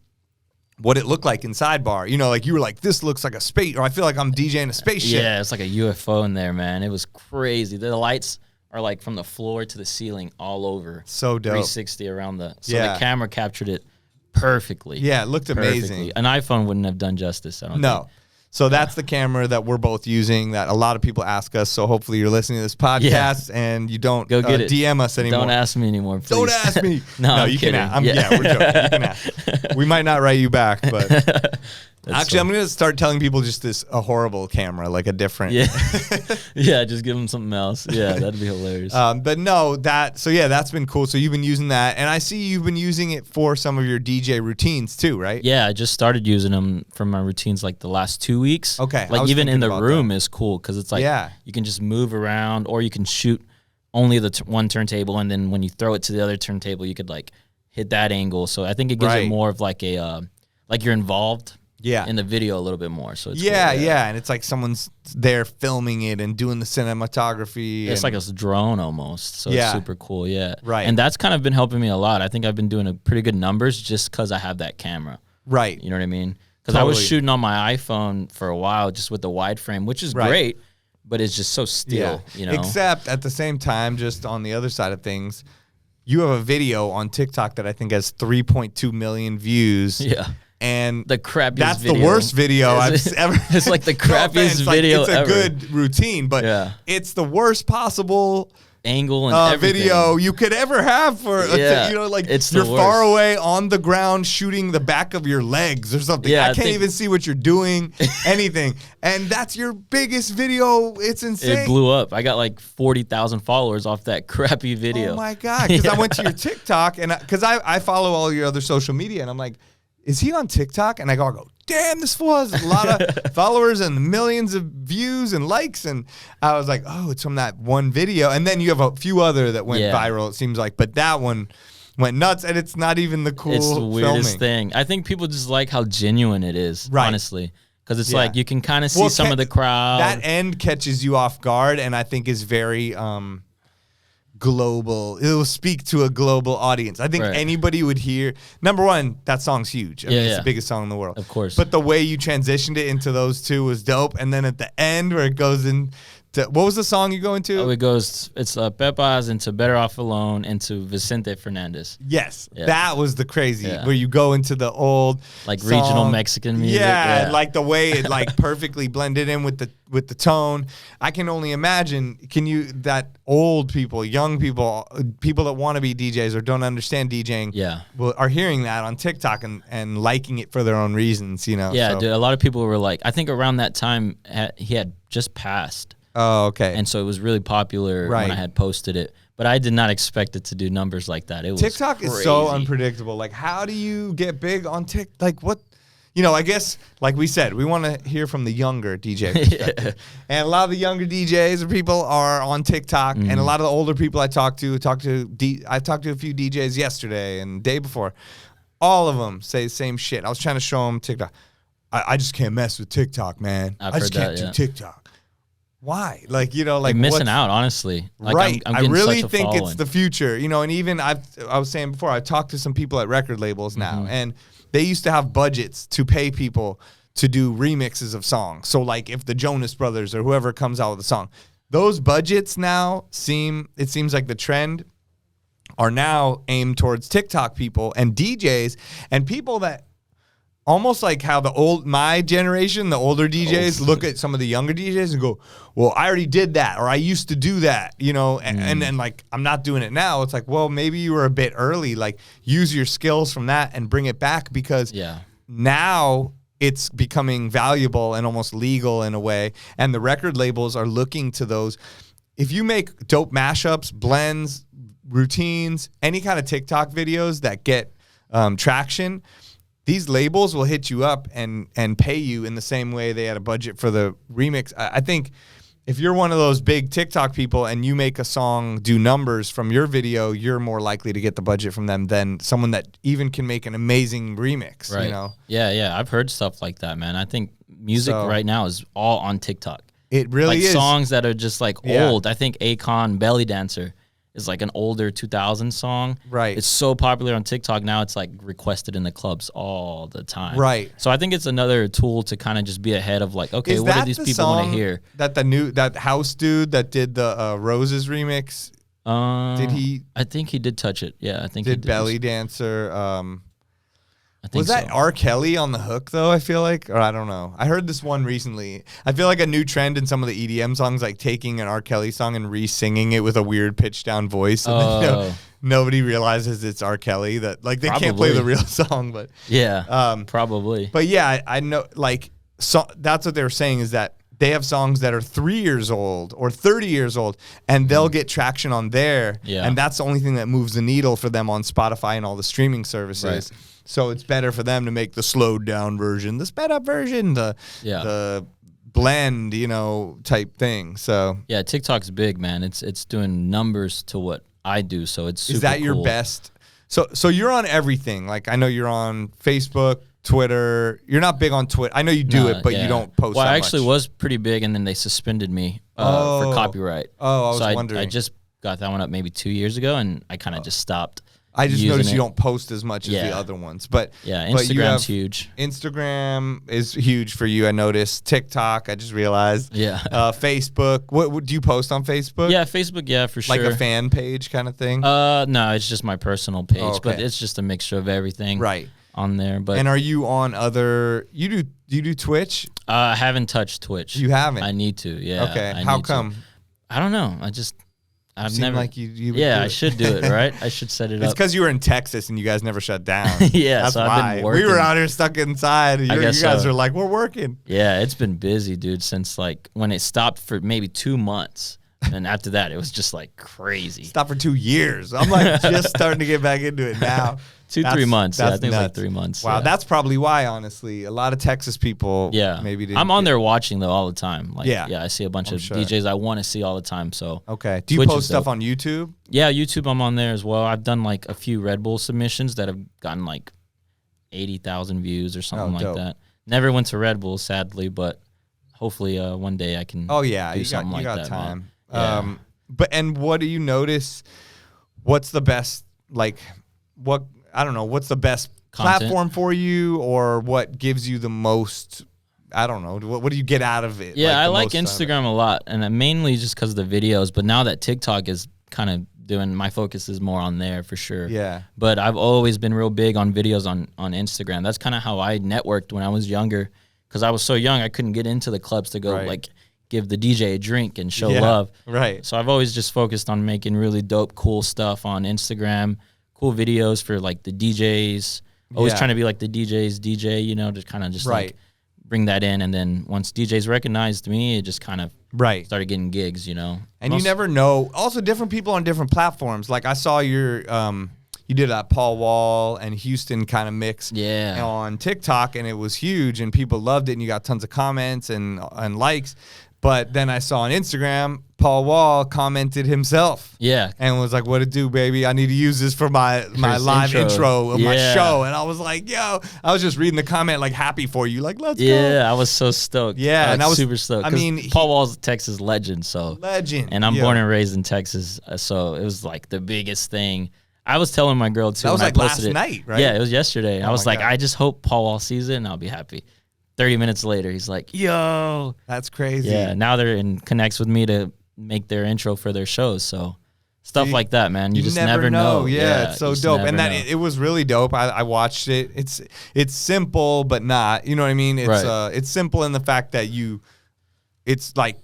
what it looked like in Sidebar. You know, like you were like, this looks like a space, or I feel like I'm DJing a spaceship. Yeah, it's like a UFO in there, man. It was crazy. The lights are like from the floor to the ceiling all over. So dope. 360 around the the camera captured it perfectly. Yeah, it looked amazing. An iPhone wouldn't have done justice, I don't think. So that's the camera that we're both using that a lot of people ask us. So hopefully you're listening to this podcast and you don't go get it. DM us anymore. Don't ask me anymore, please. Don't ask me. No, you can ask. Yeah, we're joking. You can ask. We might not write you back, but Actually, I'm going to start telling people just a horrible camera, like a different. Yeah. Yeah, just give them something else. Yeah, that'd be hilarious. But no, that's been cool. So you've been using that. And I see you've been using it for some of your DJ routines too, right? Yeah, I just started using them for my routines like the last 2 weeks. Okay. Like even in the room is cool because it's like you can just move around or you can shoot only the one turntable. And then when you throw it to the other turntable, you could like hit that angle. So I think it gives it more of like a, like you're involved. Yeah, in the video a little bit more. So it's cool, and it's like someone's there filming it and doing the cinematography. It's like a drone almost. So it's super cool. Yeah, right. And that's kind of been helping me a lot. I think I've been doing a pretty good numbers just because I have that camera. Right. You know what I mean? Because I was shooting on my iPhone for a while just with the wide frame, which is great, but it's just so still. You know. Except at the same time, just on the other side of things, you have a video on TikTok that I think has 3.2 million views. Yeah. And the crappiest that's video. the worst video I've ever. It's like the crappiest video ever. It's a good routine, but it's the worst possible angle and video you could ever have for like it's you're far away on the ground shooting the back of your legs or something. Yeah, I can't even see what you're doing, anything. And that's your biggest video. It's insane. It blew up. I got like 40,000 followers off that crappy video. Oh my God. Because I went to your TikTok and because I follow all your other social media and I'm like, is he on TikTok? And I go, damn, this fool has a lot of followers and millions of views and likes. And I was like, oh, it's from that one video. And then you have a few other that went viral, it seems like. But that one went nuts, and it's not even the cool It's the weirdest filming. thing. I think people just like how genuine it is, honestly. Because it's like you can kind of see some of the crowd. That end catches you off guard, and I think is very global. It will speak to a global audience. I think anybody would hear. Number one, that song's huge. I mean, it's the biggest song in the world, of course. But the way you transitioned it into those two was dope. And then at the end, where it goes into what was the song you go into? Oh, it's Pepas into Better Off Alone into Vicente Fernandez. Yes, that was the crazy where you go into the old like song. Regional Mexican music. Yeah, like the way it like perfectly blended in with the tone. I can only imagine. That old people, young people, people that want to be DJs or don't understand DJing, are hearing that on TikTok and liking it for their own reasons. You know. Yeah, dude. A lot of people were like, I think around that time he had just passed. Oh, okay. And so it was really popular when I had posted it. But I did not expect it to do numbers like that. It was TikTok crazy. is so unpredictable. Like, how do you get big on TikTok? Like, what? You know, I guess, like we said, we want to hear from the younger DJ perspective. And a lot of the younger DJs or people are on TikTok. And a lot of the older people I talked to, I've talked to a few DJs yesterday and the day before. All of them say the same shit. I was trying to show them TikTok. I just can't mess with TikTok, man. I just can't do TikTok. Why? Like, you know, like you're missing out, honestly. Like, I'm I really think it's the future, you know, and even I was saying before, I talked to some people at record labels now, and they used to have budgets to pay people to do remixes of songs. So like if the Jonas Brothers or whoever comes out with a song, those budgets now it seems like the trend are now aimed towards TikTok people and DJs and people that almost like how my generation, the older DJs look at some of the younger DJs and go, well, I already did that, or I used to do that, you know, and then like, I'm not doing it now. It's like, well, maybe you were a bit early, like use your skills from that and bring it back because now it's becoming valuable and almost legal in a way. And the record labels are looking to those. If you make dope mashups, blends, routines, any kind of TikTok videos that get traction, these labels will hit you up and pay you in the same way they had a budget for the remix. I think if you're one of those big TikTok people and you make a song do numbers from your video, you're more likely to get the budget from them than someone that even can make an amazing remix. Right. You know? Yeah. I've heard stuff like that, man. I think music right now is all on TikTok. It really is. Songs that are just like old. I think Akon Belly Dancer is like an older 2000 song. Right. It's so popular on TikTok now. It's like requested in the clubs all the time. Right. So I think it's another tool to kind of just be ahead of like, okay, what do these people want to hear? That house dude that did the Roses remix. Did he? I think he did touch it. Yeah, I think he did. Belly Dancer. I think was that R. Kelly on the hook, though, I feel like? Or I don't know. I heard this one recently. I feel like a new trend in some of the EDM songs, like taking an R. Kelly song and re-singing it with a weird pitch-down voice. And then, you know, nobody realizes it's R. Kelly. That like they can't play the real song, but probably. But yeah, I know. Like, so that's what they were saying is that they have songs that are 3 years old or 30 years old, and they'll get traction on there. Yeah. And that's the only thing that moves the needle for them on Spotify and all the streaming services. Right. So it's better for them to make the slowed down version, the sped up version, the blend, type thing. So yeah, TikTok's big, man. It's doing numbers to what I do. So it's super Is that your cool. best? So you're on everything. Like I know you're on Facebook, Twitter. You're not big on Twitter. I know you do it, but you don't post. Well, that I actually much. was pretty big, and then they suspended me for copyright. Oh, I was wondering. I just got that one up maybe 2 years ago, and I kind of just stopped. I just noticed you don't post as much as the other ones, but Instagram's huge. Instagram is huge for you. I noticed TikTok. I just realized. Yeah. Facebook. What do you post on Facebook? Yeah, Facebook. Yeah, for sure. Like a fan page kind of thing. No, it's just my personal page, but it's just a mixture of everything. Right. On there, but and are you on other? You do Twitch? I haven't touched Twitch. You haven't? I need to. Yeah. Okay. How come? I don't know. I've never. Like you I should do it. Right. I should set it up. It's because you were in Texas and you guys never shut down. Yeah, that's so why. I've been working. We were out here stuck inside. And you guys are like, we're working. Yeah, it's been busy, dude. Since like when it stopped for maybe 2 months. And after that, it was just like crazy. Stopped for 2 years. I'm like just starting to get back into it now. 3 months. I think nuts. it's like 3 months. Wow, that's probably why, honestly. A lot of Texas people maybe didn't. I'm on there watching, though, all the time. Like, yeah, I see a bunch of DJs I want to see all the time. So okay. Do you post stuff on YouTube? Yeah, YouTube, I'm on there as well. I've done like a few Red Bull submissions that have gotten like 80,000 views or something like that. Never went to Red Bull, sadly, but hopefully one day I can do something like that. Time. Man. Yeah. And what do you notice? What's the best what's the best platform for you, or what gives you the most? I don't know. What do you get out of it? Yeah, I like Instagram a lot, and mainly just because of the videos. But now that TikTok is kind of doing, my focus is more on there for sure. Yeah. But I've always been real big on videos on Instagram. That's kind of how I networked when I was younger, because I was so young I couldn't get into the clubs to go like give the DJ a drink and show love. Right. So I've always just focused on making really dope, cool stuff on Instagram, cool videos for like the DJs. Always trying to be like the DJ's DJ, to kind of just like bring that in. And then once DJs recognized me, it just kind of started getting gigs, And you never know. Also, different people on different platforms. Like I saw your you did that Paul Wall and Houston kind of mix on TikTok, and it was huge, and people loved it, and you got tons of comments and likes. But then I saw on Instagram, Paul Wall commented himself. Yeah. And was like, what it do, baby? I need to use this for my live intro of my show. And I was like, yo, I was just reading the comment like happy for you. Like, let's go. Yeah, I was so stoked. Yeah. And I was super stoked. I mean, Paul Wall's a Texas legend. So legend. And I'm born and raised in Texas. So it was like the biggest thing. I was telling my girl too. That was when like I posted last night, right? Yeah, it was yesterday. I was like, I just hope Paul Wall sees it and I'll be happy. 30 minutes later, he's like, yo. That's crazy. Yeah, now they're connects with me to make their intro for their shows. So stuff like that, man. You just never know. Yeah, it's so dope. And it was really dope. I watched it. It's simple, but not. You know what I mean? It's simple in the fact that it's like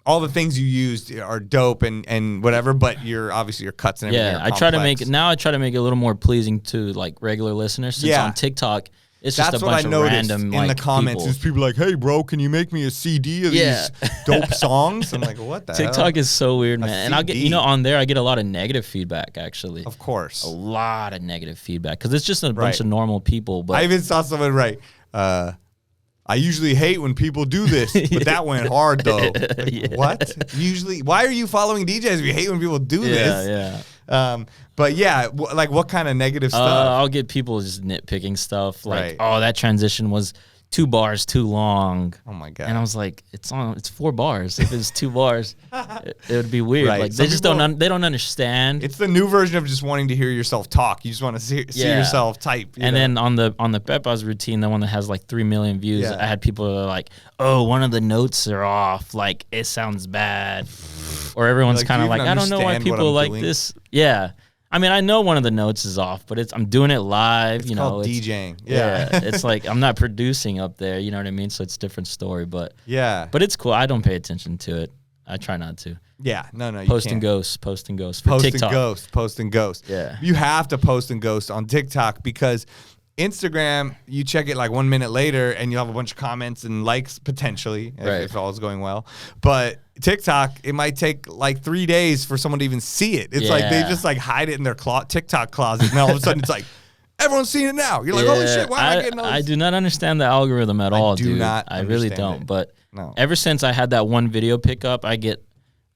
all the things you used are dope and whatever, but obviously your cuts and everything. Yeah, I try to make it a little more pleasing to like regular listeners. Since on TikTok, it's just a bunch of random in the comments. People. Is people like, hey, bro, can you make me a CD of these dope songs? I'm like, what the hell? TikTok is so weird, man. And I'll get, on there, I get a lot of negative feedback, actually. Of course. A lot of negative feedback because it's just a bunch of normal people. But I even saw someone write, I usually hate when people do this, but that went hard, though. Like, what? Usually, why are you following DJs if you hate when people do this? Yeah. But yeah, like what kind of negative stuff? I'll get people just nitpicking stuff like, oh, that transition was 2 bars too long. Oh my god! And I was like, it's 4 bars. If it's 2 bars, it would be weird. Like they just don't understand. It's the new version of just wanting to hear yourself talk. You just want to see yourself type. And then on the Pepas routine, the one that has like 3 million views, I had people that are like, oh, one of the notes are off. Like it sounds bad. Or everyone's kind of like, I don't know why people like this. Yeah. I mean, I know one of the notes is off, but I'm doing it live. It's called DJing. Yeah. It's like I'm not producing up there. You know what I mean? So it's a different story. But yeah. But it's cool. I don't pay attention to it. I try not to. Yeah, no, you Post can't. and ghost for TikTok. Post and ghost. Yeah. You have to post and ghost on TikTok because Instagram, you check it like 1 minute later and you'll have a bunch of comments and likes potentially if all is going well. But TikTok, it might take like 3 days for someone to even see it. It's like they just like hide it in their TikTok closet, and all of a sudden it's like everyone's seeing it now. You're like, holy shit, why am I getting those? I do not understand the algorithm at all, dude. I really don't. It. But no. Ever since I had that one video pickup, I get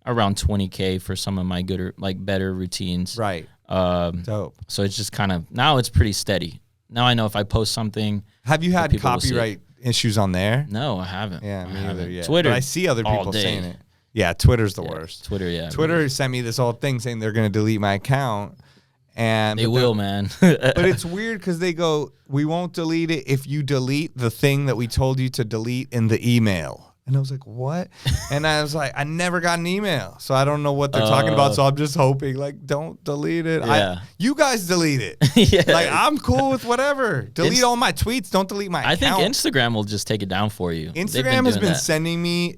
around 20K for some of my better routines. Right. Dope. So it's just kind of, now it's pretty steady. Now I know if I post something. Have you had copyright issues on there? No, I haven't. Yeah, me either. Yeah. Twitter. But I see other people saying it. Yeah, Twitter's the worst. Twitter sent me this whole thing saying they're going to delete my account. And they will, man. But it's weird because they go, we won't delete it if you delete the thing that we told you to delete in the email. And I was like, what? And I was like, I never got an email. So I don't know what they're talking about. So I'm just hoping, like, don't delete it. Yeah. You guys delete it. Yeah. Like, I'm cool with whatever. Delete all my tweets. Don't delete my account. I think Instagram will just take it down for you. Instagram has been sending me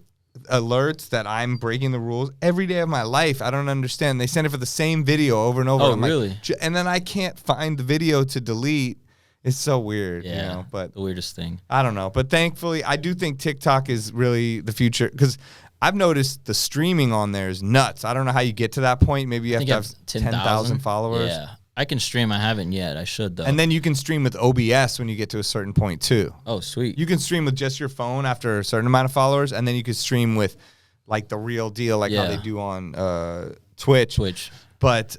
alerts that I'm breaking the rules every day of my life. I don't understand. They send it for the same video over and over. Oh, really? And then I can't find the video to delete. It's so weird, yeah, you know, but the weirdest thing. I don't know. But thankfully, I do think TikTok is really the future because I've noticed the streaming on there is nuts. I don't know how you get to that point. Maybe you have to have 10,000 followers. Yeah. I can stream. I haven't yet. I should, though. And then you can stream with OBS when you get to a certain point, too. Oh, sweet. You can stream with just your phone after a certain amount of followers, and then you can stream with, like, the real deal, like how they do on Twitch. But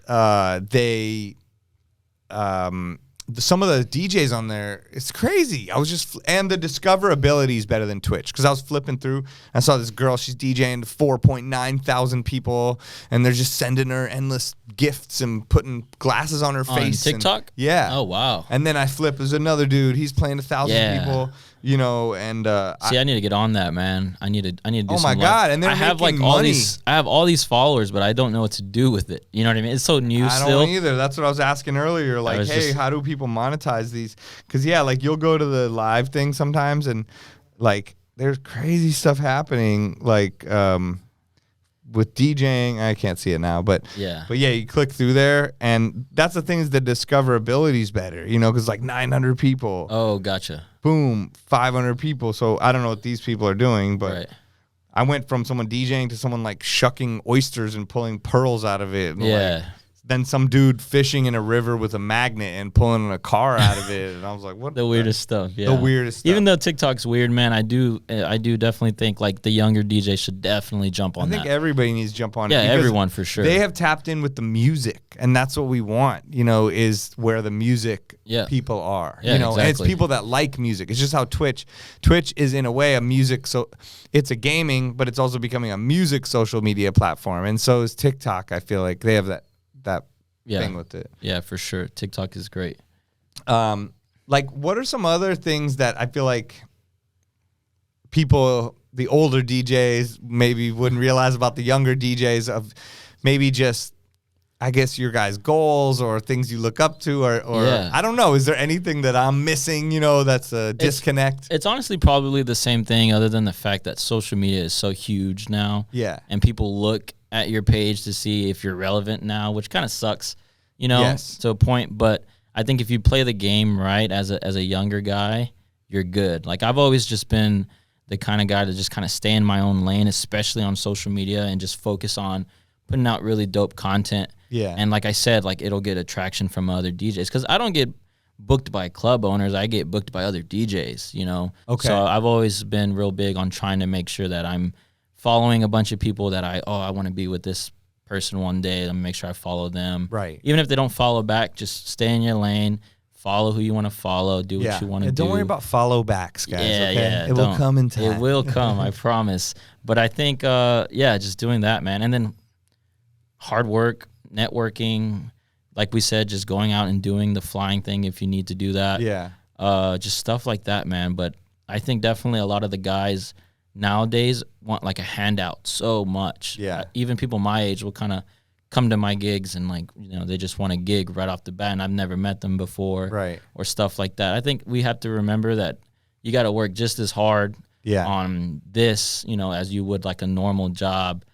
some of the DJs on there, it's crazy. I was just, and the discoverability is better than Twitch because I was flipping through. I saw this girl, she's DJing to 4.9 thousand people, and they're just sending her endless gifts and putting glasses on her face. On TikTok? And, yeah. Oh, wow. And then I flip, there's another dude, he's playing 1,000 people. You know, and I need to get on that, man. I need to do oh some my God, and they're I have like making all money. I have all these followers, but I don't know what to do with it. You know what I mean? It's so new I don't either. That's what I was asking earlier. Like, hey, how do people monetize these? Because like you'll go to the live thing sometimes, and like there's crazy stuff happening. Like with DJing, I can't see it now, but yeah, you click through there, and that's the thing is the discoverability is better. You know, because like 900 people. Oh, gotcha. Boom, 500 people. So I don't know what these people are doing, but I went from someone DJing to someone like shucking oysters and pulling pearls out of it. And like, then some dude fishing in a river with a magnet and pulling a car out of it. And I was like, what? The weirdest stuff. Yeah. The weirdest stuff. Even though TikTok's weird, man, I do definitely think like the younger DJs should definitely jump on that. I think everybody needs to jump on it. Yeah, everyone for sure. They have tapped in with the music, and that's what we want, you know, is where the music people are. Yeah, you know, exactly. and it's people that like music. It's just how Twitch is in a way a music, so it's a gaming, but it's also becoming a music social media platform. And so is TikTok. I feel like they have that thing with it. Yeah, for sure. TikTok is great. Like, what are some other things that I feel like people, the older DJs, maybe wouldn't realize about the younger DJs of maybe just, I guess, your guys' goals or things you look up to or I don't know. Is there anything that I'm missing, you know, that's a disconnect? It's honestly probably the same thing other than the fact that social media is so huge now. Yeah. And people look at your page to see if you're relevant now, which kind of sucks, you know, to a point. But I think if you play the game right as a younger guy, you're good. Like I've always just been the kind of guy to just kind of stay in my own lane, especially on social media, and just focus on putting out really dope content. Yeah. And like I said, like it'll get attraction from other DJs because I don't get booked by club owners. I get booked by other DJs, you know. Okay. So I've always been real big on trying to make sure that I'm following a bunch of people that I want to be with this person one day. Let me make sure I follow them. Right. Even if they don't follow back, just stay in your lane. Follow who you want to follow. Do what you want to do. Don't worry about follow backs, guys. Yeah, okay? yeah. It will come in time. It will come, I promise. But I think, just doing that, man. And then hard work, networking, like we said, just going out and doing the flying thing if you need to do that. Yeah. Just stuff like that, man. But I think definitely a lot of the guys nowadays want like a handout so much. Yeah. Even people my age will kind of come to my gigs and like, you know, they just want a gig right off the bat and I've never met them before. Right. Or stuff like that. I think we have to remember that you got to work just as hard on this, you know, as you would like a normal job.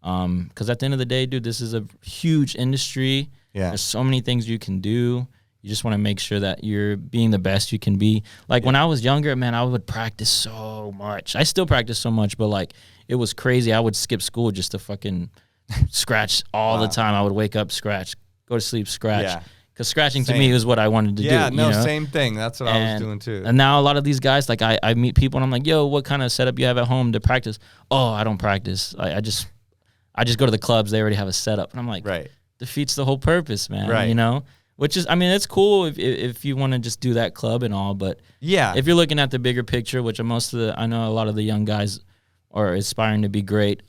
Because at the end of the day, dude, this is a huge industry. Yeah. There's so many things you can do. You just want to make sure that you're being the best you can be. Like when I was younger, man, I would practice so much. I still practice so much, but like it was crazy. I would skip school just to fucking scratch all the time. I would wake up, scratch, go to sleep, scratch. Yeah. Because scratching to me is what I wanted to do. Yeah, no, you know? same thing. That's what I was doing too. And now a lot of these guys, like I meet people and I'm like, yo, what kind of setup you have at home to practice? Oh, I don't practice. I just go to the clubs. They already have a setup. And I'm like, defeats the whole purpose, man. Right. You know? Which is, I mean, it's cool if you want to just do that club and all, but if you're looking at the bigger picture, which I know a lot of the young guys are aspiring to be great,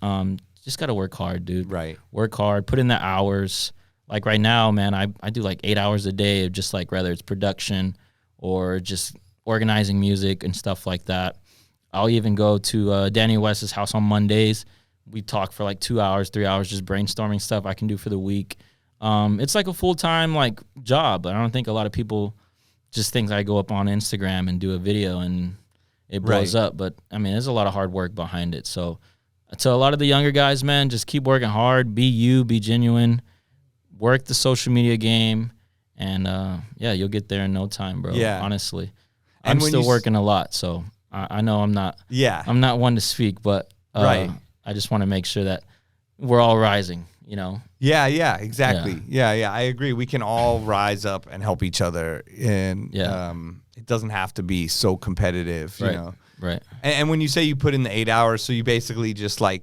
just got to work hard, dude. Right. Work hard, put in the hours. Like right now, man, I do like 8 hours a day of just like whether it's production or just organizing music and stuff like that. I'll even go to Danny West's house on Mondays. We talk for like 2 hours, 3 hours, just brainstorming stuff I can do for the week. It's like a full-time like job, but I don't think a lot of people just think I go up on Instagram and do a video and it blows up. But I mean, there's a lot of hard work behind it. So to a lot of the younger guys, man, just keep working hard, be you, be genuine, work the social media game, and you'll get there in no time, bro. Yeah. Honestly. I'm still working a lot, so I know I'm not one to speak, but I just want to make sure that we're all rising, you know? Yeah, exactly. Yeah, I agree. We can all rise up and help each other, and it doesn't have to be so competitive, you know? Right. And when you say you put in the 8 hours, so you basically just like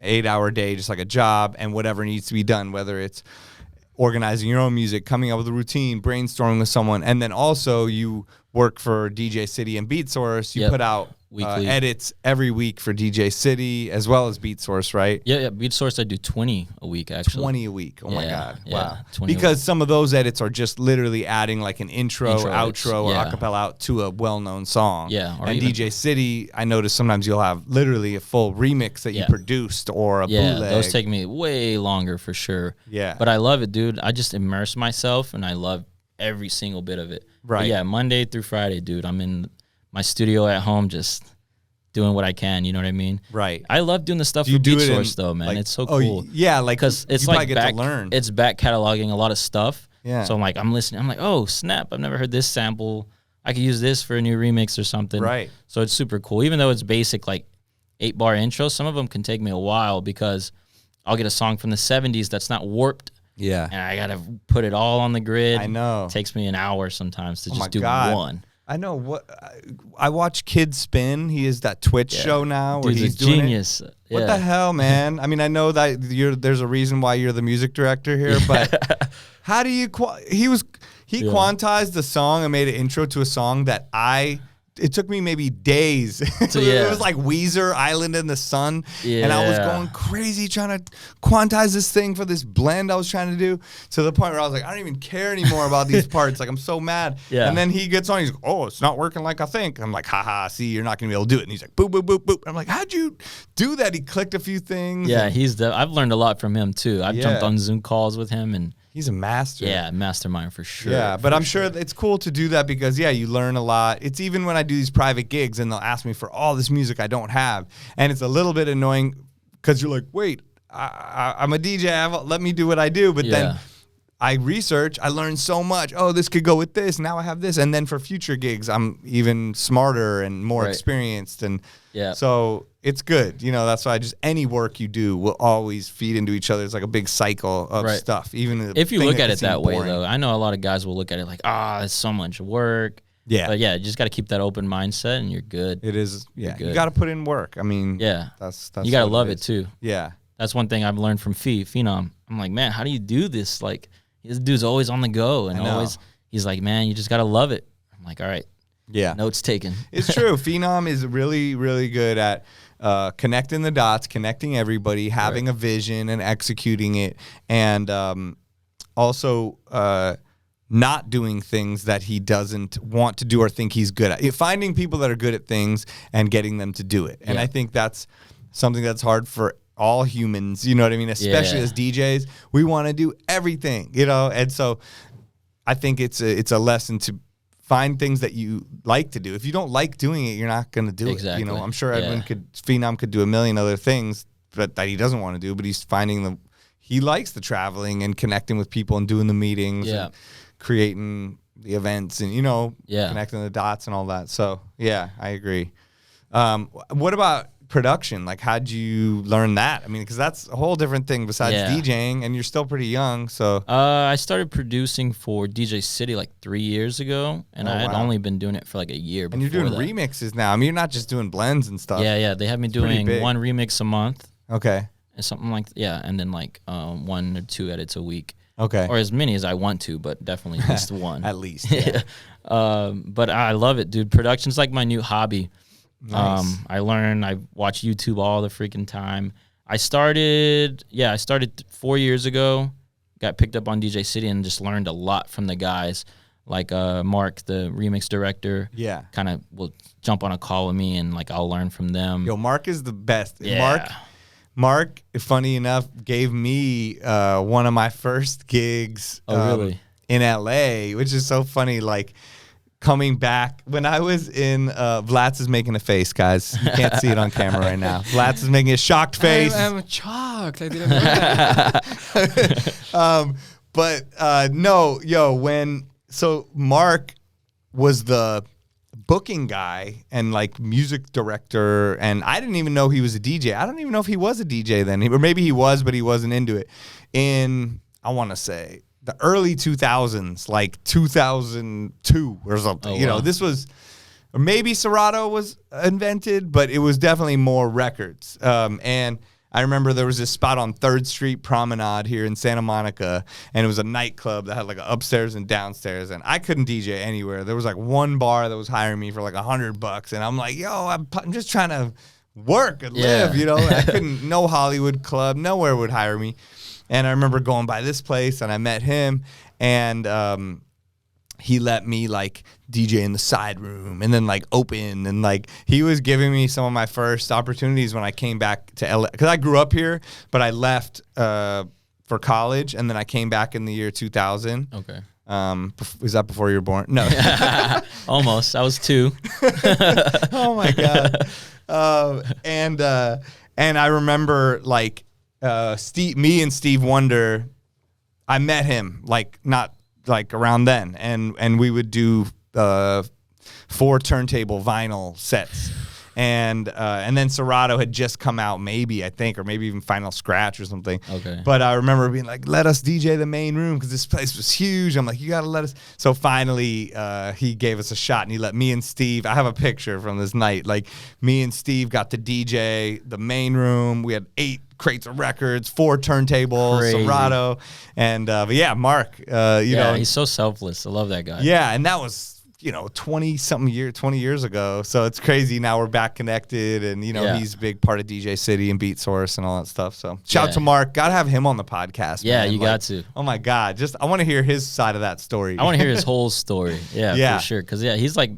8 hour day, just like a job, and whatever needs to be done, whether it's organizing your own music, coming up with a routine, brainstorming with someone, and then also you work for DJ City and Beatsource. You put out edits every week for DJ City as well as Beatsource, right? Yeah. Beatsource, I do 20 a week, actually. 20 a week. Oh, my God. Wow. 20 because some of those edits are just literally adding like an intro outro, or acapella out to a well-known song. Yeah. And DJ City, I notice sometimes you'll have literally a full remix that you produced or a bootleg. Yeah, those take me way longer for sure. Yeah. But I love it, dude. I just immerse myself, and I love every single bit of it. Right. But yeah, Monday through Friday, dude, I'm in my studio at home just doing what I can, you know what I mean? Right. I love doing the stuff for Beatsource, though, man. Like, it's so cool. Yeah, like, because it's like back cataloging a lot of stuff. Yeah. So I'm listening. I'm like, oh, snap, I've never heard this sample. I could use this for a new remix or something. Right. So it's super cool. Even though it's basic, like 8-bar intro, some of them can take me a while because I'll get a song from the 70s that's not warped. Yeah. And I got to put it all on the grid. I know. It takes me an hour sometimes to just do one. I know. What I watch Kid Spin. He is that Twitch show now where he's doing genius. What the hell, man? I mean, I know that there's a reason why you're the music director here, but how do you he quantized the song and made an intro to a song that it took me maybe days. So, it was like Weezer, Island in the Sun. Yeah. And I was going crazy trying to quantize this thing for this blend I was trying to do, to the point where I was like, I don't even care anymore about these parts. Like, I'm so mad. Yeah. And then he gets on, he's like, oh, it's not working like I think. I'm like, haha, see, you're not going to be able to do it. And he's like, boop, boop, boop, boop. I'm like, how'd you do that? He clicked a few things. Yeah, I've learned a lot from him, too. I've jumped on Zoom calls with him, and he's a master. Yeah, mastermind for sure. Yeah, but I'm sure it's cool to do that because, you learn a lot. It's even when I do these private gigs and they'll ask me for all this music I don't have. And it's a little bit annoying because you're like, wait, I'm a DJ. Let me do what I do. But then I research. I learn so much. Oh, this could go with this. Now I have this. And then for future gigs, I'm even smarter and more experienced. And so it's good. You know, that's why any work you do will always feed into each other. It's like a big cycle of stuff. Even if you look at it that way, though, I know a lot of guys will look at it like, it's so much work. Yeah. But you just got to keep that open mindset and you're good. It is. Yeah. You got to put in work. I mean, that's you got to love it too. Yeah. That's one thing I've learned from Phenom. I'm like, man, how do you do this? Like, this dude's always on the go and always, he's like, man, you just got to love it. I'm like, all right. Yeah. Notes taken. It's true. Phenom is really, really good at connecting the dots, connecting everybody, having a vision and executing it. And also not doing things that he doesn't want to do or think he's good at. Finding people that are good at things and getting them to do it. And I think that's something that's hard for all humans, you know what I mean? Especially as DJs, we want to do everything, you know? And so I think it's a lesson to find things that you like to do. If you don't like doing it, you're not going to do it. You know, I'm sure Phenom could do a million other things that he doesn't want to do, but he's finding he likes the traveling and connecting with people and doing the meetings and creating the events and, connecting the dots and all that. So, yeah, I agree. What about production? Like, how'd you learn that? I mean, because that's a whole different thing besides DJing, and you're still pretty young. So I started producing for DJ City like 3 years ago, and I had only been doing it for like a year before. And you're doing remixes now. I mean, you're not just doing blends and stuff. Yeah. They have me doing one remix a month. Okay. And something like and then like 1 or 2 edits a week. Okay. Or as many as I want to, but definitely at least one. At least. Yeah. But I love it, dude. Production's like my new hobby. Nice. I watch YouTube all the freaking time. I started 4 years ago, got picked up on DJ City and just learned a lot from the guys. Like Mark, the remix director, kind of will jump on a call with me and like I'll learn from them. Yo, Mark is the best. Yeah. Mark, funny enough, gave me one of my first gigs really? in LA, which is so funny. Like, coming back, when I was in, Vlatz is making a face, guys. You can't see it on camera right now. Vlatz is making a shocked face. I'm shocked. I didn't know that. So Mark was the booking guy and like music director, and I didn't even know he was a DJ. I don't even know if he was a DJ then, or maybe he was, but he wasn't into it. In, I want to say, the early 2000s, like 2002 or something. Wow. This was, or maybe Serato was invented, but it was definitely more records. And I remember there was this spot on 3rd Street Promenade here in Santa Monica, and it was a nightclub that had like an upstairs and downstairs, and I couldn't DJ anywhere. There was like one bar that was hiring me for like $100, and I'm like, yo, I'm just trying to work and live, I couldn't, no Hollywood club, nowhere would hire me. And I remember going by this place, and I met him, and he let me like DJ in the side room and then like open, and like he was giving me some of my first opportunities when I came back to LA, because I grew up here, but I left for college, and then I came back in the year 2000. Okay. Was that before you were born? No. Almost. I was 2. Oh my God. And I remember like me and Steve Wonder, I met him like not like around then, and we would do 4 turntable vinyl sets, and then Serato had just come out, maybe, I think, or maybe even Final Scratch or something. Okay. But I remember being like, let us DJ the main room, because this place was huge. I'm like, you gotta let us. So finally he gave us a shot, and he let me and Steve, I have a picture from this night, like me and Steve got to DJ the main room. We had 8 crates of records, 4 turntables, Crazy. Serato, and but yeah, Mark, he's so selfless. I love that guy. yeah, and that was 20 years ago. So it's crazy. Now we're back connected, and he's a big part of DJ City and Beatsource and all that stuff. So shout out to Mark. Gotta have him on the podcast. Yeah, man. you got to. Oh my God, I want to hear his side of that story. I want to hear his whole story. Yeah, for sure. Because he's like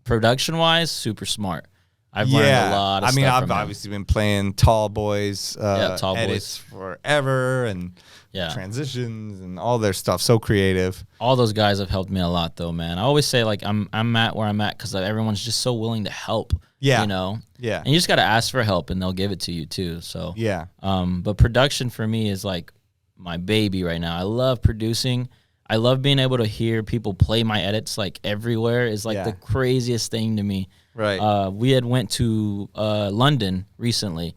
production wise super smart. I've learned a lot of stuff. I've obviously been playing Tall Boys Tall edits forever, and transitions and all their stuff. So creative. All those guys have helped me a lot, though, man. I always say like I'm at where I'm at because everyone's just so willing to help. Yeah. Yeah. And you just got to ask for help, and they'll give it to you too. So yeah. But production for me is like my baby right now. I love producing. I love being able to hear people play my edits like everywhere. Is like the craziest thing to me. Right. We had went to London recently,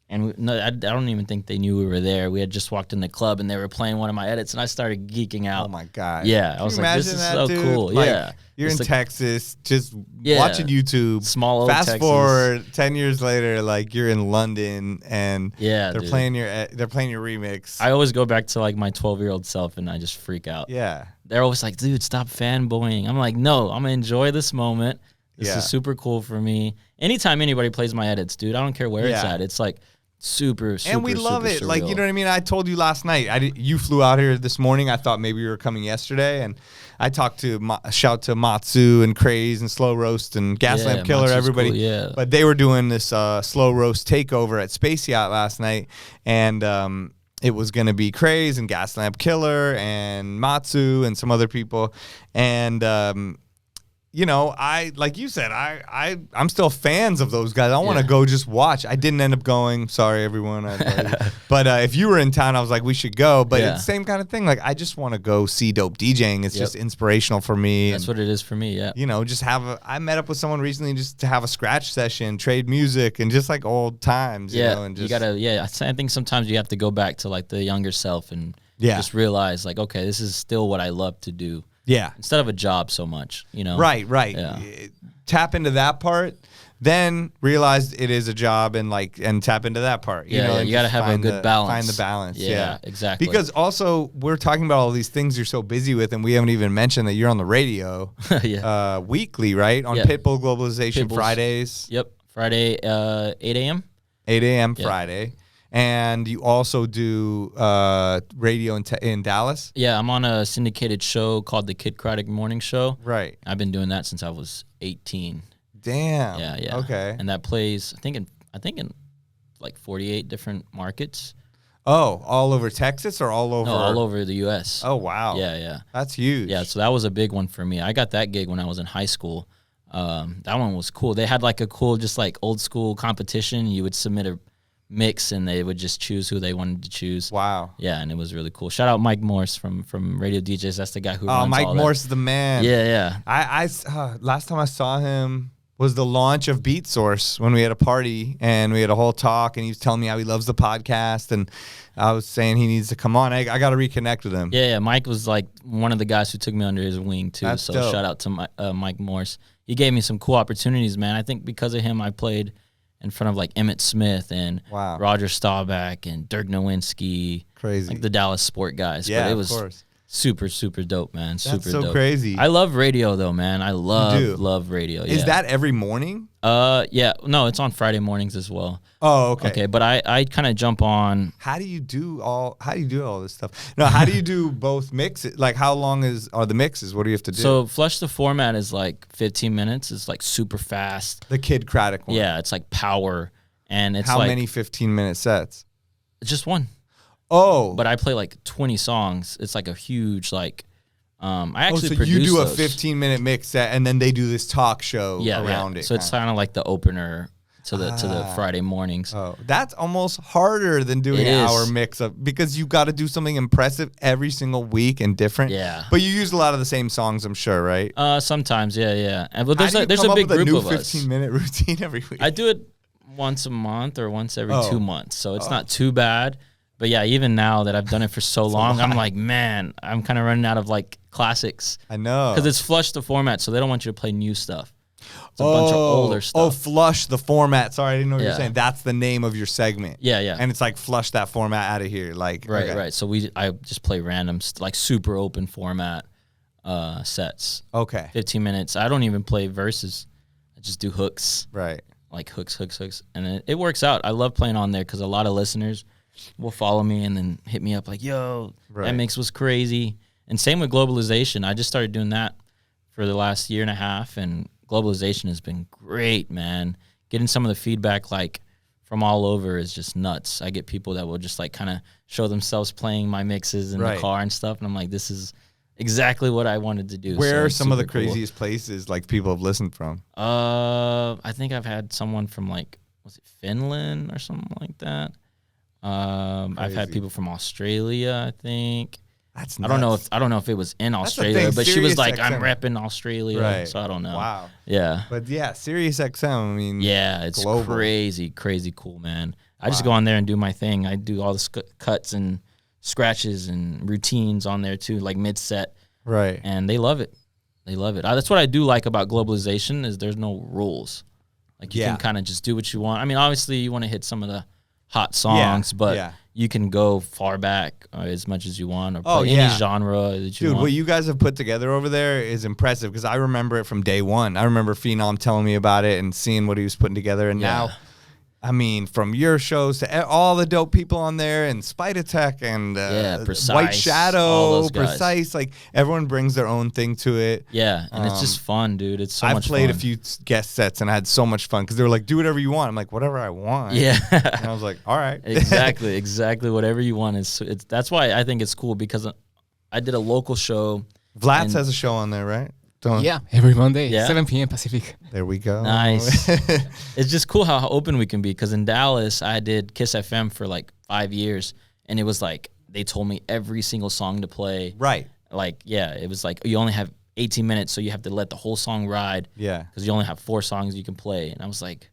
and I don't even think they knew we were there. We had just walked in the club, and they were playing one of my edits, and I started geeking out. Oh my God. Yeah, I was like, this is so cool. Like, yeah. You're in Texas, just watching YouTube. Small old Fast Texas. forward 10 years later, like you're in London, and they're playing your remix. I always go back to like my 12-year-old self, and I just freak out. Yeah. They're always like, dude, stop fanboying. I'm like, no, I'm gonna enjoy this moment. This is super cool for me. Anytime anybody plays my edits, dude, I don't care where it's at. It's like super, and we love it. Surreal. Like, you know what I mean? I told you last night. You flew out here this morning. I thought maybe you were coming yesterday, and I talked to shout to Matsu and Craze and Slow Roast and Gaslamp Killer, Matsu's everybody. Cool, yeah. But they were doing this Slow Roast takeover at Space Yacht last night, and it was going to be Craze and Gaslamp Killer and Matsu and some other people, and I like you said, I'm still fans of those guys. I want to go just watch. I didn't end up going. Sorry, everyone. But if you were in town, I was like, we should go. But it's the same kind of thing. Like, I just want to go see dope DJing. It's just inspirational for me. That's what it is for me. Yeah. Just I met up with someone recently just to have a scratch session, trade music, and just like old times. And you gotta. Yeah, I think sometimes you have to go back to like the younger self and just realize like, okay, this is still what I love to do. Yeah. Instead of a job so much, Right. Yeah. Tap into that part, then realize it is a job and tap into that part. You got to have a good balance. Find the balance. Yeah, exactly. Because also we're talking about all these things you're so busy with, and we haven't even mentioned that you're on the radio weekly, right? On Pitbull Globalization Fridays. Yep. Friday, 8 a.m. 8 a.m. Friday. And you also do radio in Dallas? Yeah, I'm on a syndicated show called the Kid Craddock Morning Show. Right. I've been doing that since I was 18. Damn. Yeah. Okay. And that plays, I think in like 48 different markets. Oh, all over Texas or all over? No, all over the U.S. Oh, wow. Yeah. That's huge. Yeah, so that was a big one for me. I got that gig when I was in high school. That one was cool. They had like a cool, just like old school competition. You would submit a mix and they would just choose who they wanted to choose. Wow. Yeah, and it was really cool. Shout out Mike Morse from Radio DJs. That's the guy who runs Mike all Morse that. is the man. Yeah. I last time I saw him was the launch of Beatsource when we had a party and we had a whole talk and he was telling me how he loves the podcast and I was saying he needs to come on. I got to reconnect with him. Yeah, Mike was like one of the guys who took me under his wing too. That's so dope. Shout out to Mike Morse. He gave me some cool opportunities, man. I think because of him I played in front of like Emmett Smith and Roger Staubach and Dirk Nowinski. Crazy. Like the Dallas sport guys. Yeah, but it was of course. Super, super dope, man. That's Super so dope. crazy. I love radio though, man. I love radio. Is that every morning? Yeah. No, it's on Friday mornings as well. Oh, okay. Okay, but I kind of jump on. How do you do all this stuff? No, how do you do both mixes? Like how long are the mixes? What do you have to do? So Flush the Format is like 15 minutes. It's like super fast. The Kid Craddock one. Yeah, it's like power. And it's how like, many 15-minute sets? Just one. Oh. But I play like 20 songs. It's like a huge like I actually so produce you do those. a 15-minute mix set and then they do this talk show around it. So it's kind of like the opener to the Friday mornings. Oh, that's almost harder than doing an hour mix up because you got to do something impressive every single week and different. Yeah. But you use a lot of the same songs, I'm sure, right? Sometimes, yeah. And but there's a big with group a new of us. 15-minute routine every week. I do it once a month or once every 2 months, so it's not too bad. But yeah, even now that I've done it for so long, I'm like, man, I'm kind of running out of like classics. I know. Because it's Flush the Format, so they don't want you to play new stuff. It's a bunch of older stuff. Oh, Flush the Format. Sorry, I didn't know what you were saying. That's the name of your segment. Yeah. And it's like flush that format out of here. Like Right. So I just play random, like super open format sets. Okay. 15 minutes. I don't even play verses. I just do hooks. Right. Like hooks. And it works out. I love playing on there because a lot of listeners will follow me and then hit me up like, yo, that mix was crazy. And same with Globalization. I just started doing that for the last year and a half, and Globalization has been great, man. Getting some of the feedback like from all over is just nuts. I get people that will just like kind of show themselves playing my mixes in the car and stuff, and I'm like, this is exactly what I wanted to do. Where are some of the craziest places like people have listened from? I think I've had someone from like, was it Finland or something like that? I've had people from Australia, I think. That's nuts. I don't know if it was in Australia, but she was like, I'm repping Australia, so I don't know. Wow. Yeah. But yeah, Sirius XM, I mean, yeah, it's global. crazy cool, man. I just go on there and do my thing. I do all the cuts and scratches and routines on there too, like mid-set. Right. And they love it. That's what I do like about Globalization is there's no rules. Like you can kind of just do what you want. I mean, obviously you want to hit some of the hot songs, but you can go far back as much as you want or play any genre that you want. Dude, what you guys have put together over there is impressive because I remember it from day one. I remember Phenom telling me about it and seeing what he was putting together. And now, I mean, from your shows to all the dope people on there and Spider Tech and Precise, White Shadow, Precise, like everyone brings their own thing to it. Yeah, and it's just fun, dude. It's so much fun. I've played a few guest sets and I had so much fun because they were like, do whatever you want. I'm like, whatever I want. Yeah. And I was like, all right. Exactly. Whatever you want. That's why I think it's cool because I did a local show. Vlads has a show on there, right? Don't. Yeah, every Monday, Yeah? 7 p.m. Pacific. There we go. Nice. It's just cool how open we can be, because in Dallas, I did Kiss FM for like 5 years, and it was like they told me every single song to play. Right. Like, yeah, it was like you only have 18 minutes, so you have to let the whole song ride. Yeah. Because you only have 4 songs you can play. And I was like,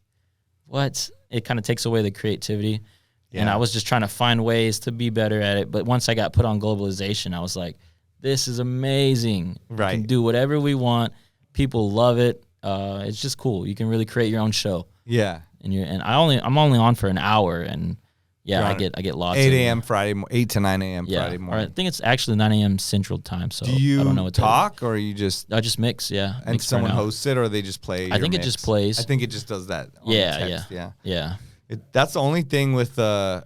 what? It kind of takes away the creativity. Yeah. And I was just trying to find ways to be better at it. But once I got put on globalization, I was like, this is amazing. Right. We can do whatever we want. People love it. It's just cool. You can really create your own show. Yeah. And I'm only on for an hour, and yeah, I get lots. 8 a.m. Friday, 8 to 9 a.m. Friday Or I morning. think it's actually 9 a.m. Central Time. So Do you I don't know what talk, or you just I just mix, yeah. and Mix someone right now. hosts it, or they just play? I think it mix? just plays. I think it just does that. On the text, Yeah. That's the only thing with my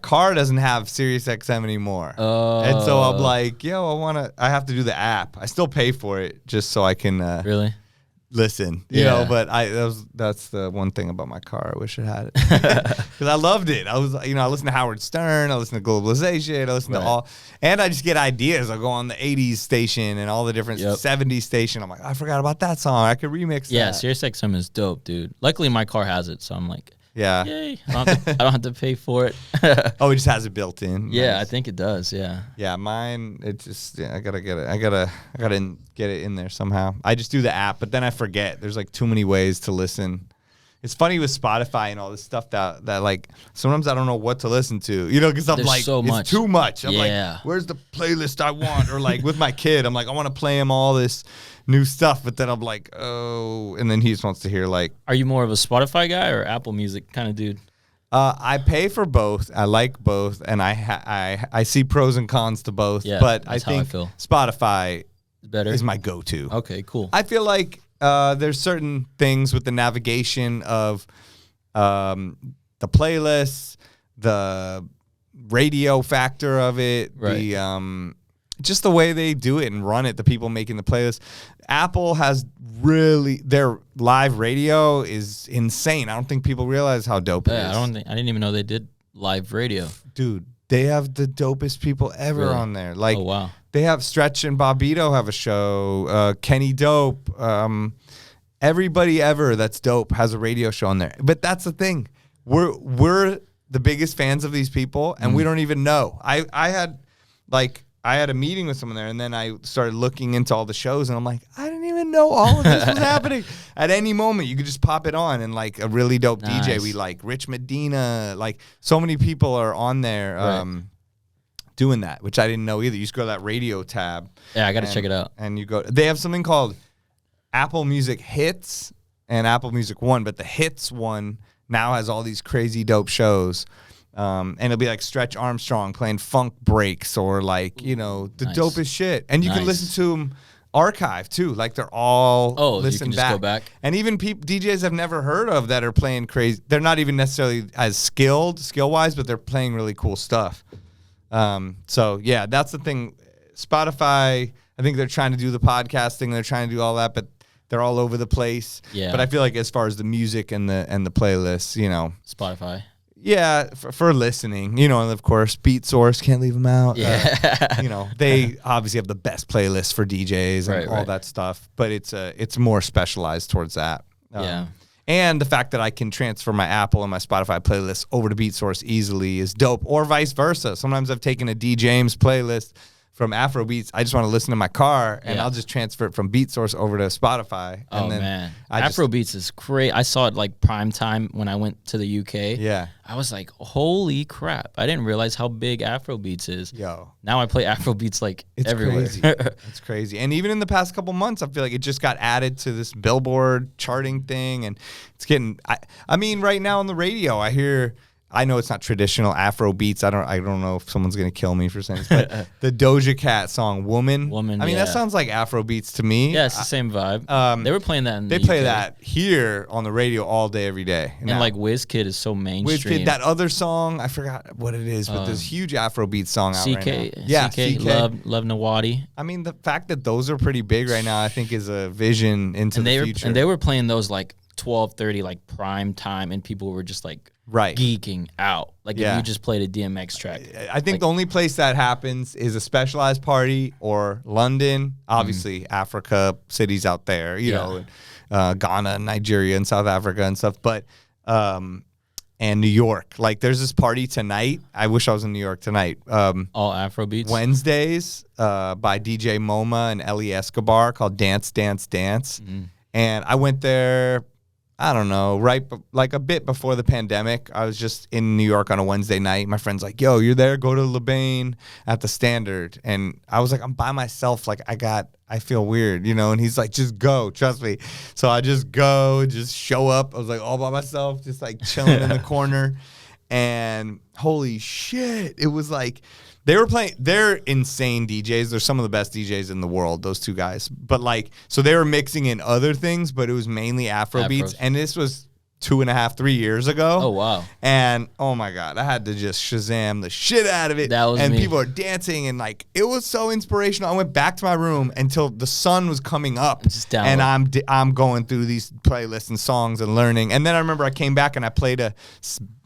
car doesn't have Sirius XM anymore. And so I'm like, I have to do the app. I still pay for it just so I can Really? listen, you know, but that's the one thing about my car. I wish it had it, because I loved it. I was, I listen to Howard Stern, I listen to Globalization, I listen to all, and I just get ideas. I go on the 80s station and all the different 70s station. I'm like, I forgot about that song. I could remix that. Yeah, SiriusXM is dope, dude. Luckily, my car has it, so I'm like, yeah, yay! I don't have to pay for it. Oh, it just has it built in. Yeah, Nice. I think it does. Yeah. Yeah, mine. It just. Yeah, I gotta get it. I gotta get it in there somehow. I just do the app, but then I forget. There's like too many ways to listen. It's funny with Spotify and all this stuff that like sometimes I don't know what to listen to. Because I'm There's like, so much. It's too much. I'm Yeah. like, where's the playlist I want? Or like with my kid, I'm like, I want to play him all this new stuff, but then I'm like, oh, and then he just wants to hear like. Are you more of a Spotify guy or Apple Music kind of dude? I pay for both. I like both, and I see pros and cons to both. Yeah, but that's I how I think feel. Spotify Better is my go-to. Okay, cool. I feel like there's certain things with the navigation of the playlists, the radio factor of it, the just the way they do it and run it, the people making the playlist. Apple has their live radio is insane. I don't think people realize how dope it is. I didn't even know they did live radio. Dude, they have the dopest people ever on there. Like, oh, wow. They have Stretch and Bobbito have a show. Kenny Dope. Everybody ever that's dope has a radio show on there. But that's the thing. We're the biggest fans of these people, and we don't even know. I had a meeting with someone there, and then I started looking into all the shows, and I'm like, I didn't even know all of this was happening. At any moment, you could just pop it on, and like a really dope DJ we like, Rich Medina, like so many people are on there doing that, which I didn't know either. You just go to that radio tab. Yeah, I got to check it out. And you go. They have something called Apple Music Hits and Apple Music One, but the Hits one now has all these crazy dope shows. And it'll be like Stretch Armstrong playing funk breaks or like, the dopest shit. And you can listen to them archive too. Like they're all listen you can just go back. And even DJs I've never heard of that are playing crazy. They're not even necessarily as skill-wise, but they're playing really cool stuff. So yeah, that's the thing. Spotify, I think they're trying to do the podcasting. They're trying to do all that, but they're all over the place. Yeah. But I feel like as far as the music and the playlists, Spotify. Yeah, for listening, and of course, Beatsource, can't leave them out. Yeah. They obviously have the best playlists for DJs and all that stuff, but it's more specialized towards that. Yeah. And the fact that I can transfer my Apple and my Spotify playlists over to Beatsource easily is dope, or vice versa. Sometimes I've taken a D. James playlist from Afrobeats. I just want to listen to my car, and I'll just transfer it from Beatsource over to Spotify. Oh, man. Afrobeats is great. I saw it like prime time when I went to the UK. Yeah. I was like, holy crap. I didn't realize how big Afrobeats is. Yo. Now I play Afrobeats like everywhere. Crazy. It's crazy. And even in the past couple months, I feel like it just got added to this Billboard charting thing. And it's getting, I mean, right now on the radio, I know it's not traditional Afro beats. I don't know if someone's gonna kill me for saying this, but the Doja Cat song "Woman." I mean, that sounds like Afro beats to me. Yeah, it's the same vibe. They were playing that in They the play UK. that here on the radio all day, every day. And like WizKid is so mainstream. WizKid, that other song, I forgot what it is, but there's huge Afro beat song out right now. Yeah, CK, Love Nawadi. I mean, the fact that those are pretty big right now, I think, is a vision into the future. And they were playing those like 12:30 like prime time, and people were just like Right. geeking out. Like Yeah. if you just played a DMX track. I think the only place that happens is a specialized party or London, obviously Africa, cities out there, you know, Ghana, Nigeria, and South Africa and stuff. But and New York. Like there's this party tonight. I wish I was in New York tonight. All Afrobeats. Wednesdays by DJ MoMA and Ellie Escobar called Dance, Dance, Dance. And I went there, I don't know, like a bit before the pandemic. I was just in New York on a Wednesday night. My friend's like, yo, you're there? Go to LeBain at the Standard. And I was like, I'm by myself. Like I feel weird, you know? And he's like, just go, trust me. So I just go, just show up. I was like all by myself, just like chilling in the corner. And holy shit, it was like, they were playing, they're insane DJs. They're some of the best DJs in the world, those two guys. But like, so they were mixing in other things, but it was mainly Afrobeats. And this was 2.5, 3 years ago. Oh, wow. And oh my God, I had to just Shazam the shit out of it. That was and me. People are dancing and like, it was so inspirational. I went back to my room until the sun was coming up. And I'm going through these playlists and songs and learning. And then I remember I came back and I played a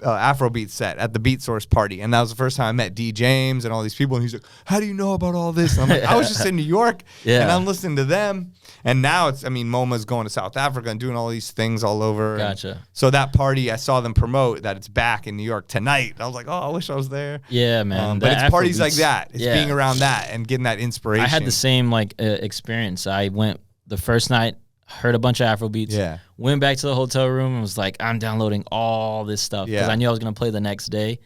Afrobeat set at the Beatsource party. And that was the first time I met D. James and all these people. And he's like, how do you know about all this? And I'm like, I was just in New York and I'm listening to them. And now it's, I mean, MoMA's going to South Africa and doing all these things all over. Gotcha. So that party, I saw them promote that it's back in New York tonight. I was like, oh, I wish I was there. Yeah, man. But it's parties like that. It's yeah. being around that and getting that inspiration. I had the same like experience. I went the first night, heard a bunch of Afrobeats. Yeah. Went back to the hotel room and was like, I'm downloading all this stuff because I knew I was gonna play the next day.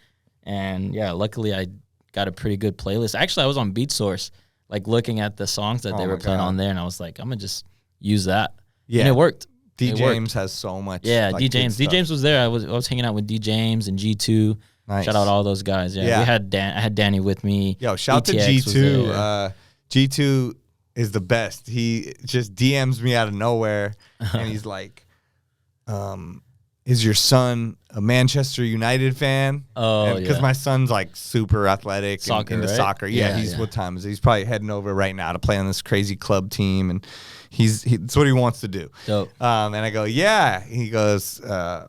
And yeah, luckily I got a pretty good playlist. Actually, I was on Beatsource, like looking at the songs that they were playing on there, and I was like, I'm gonna just use that. Yeah, and it worked. D. James has so much. Yeah, like, D. James. D. James was there. I was hanging out with D. James and G2. Nice. Shout out all those guys. Yeah. We had I had Danny with me. Yo, shout to G2. G2 is the best. He just DMs me out of nowhere, and he's like, is your son a Manchester United fan? Oh, because my son's like super athletic soccer, and into soccer. Yeah, what time is it? He's probably heading over right now to play on this crazy club team, and it's what he wants to do. Dope. And I go, yeah. He goes, I'm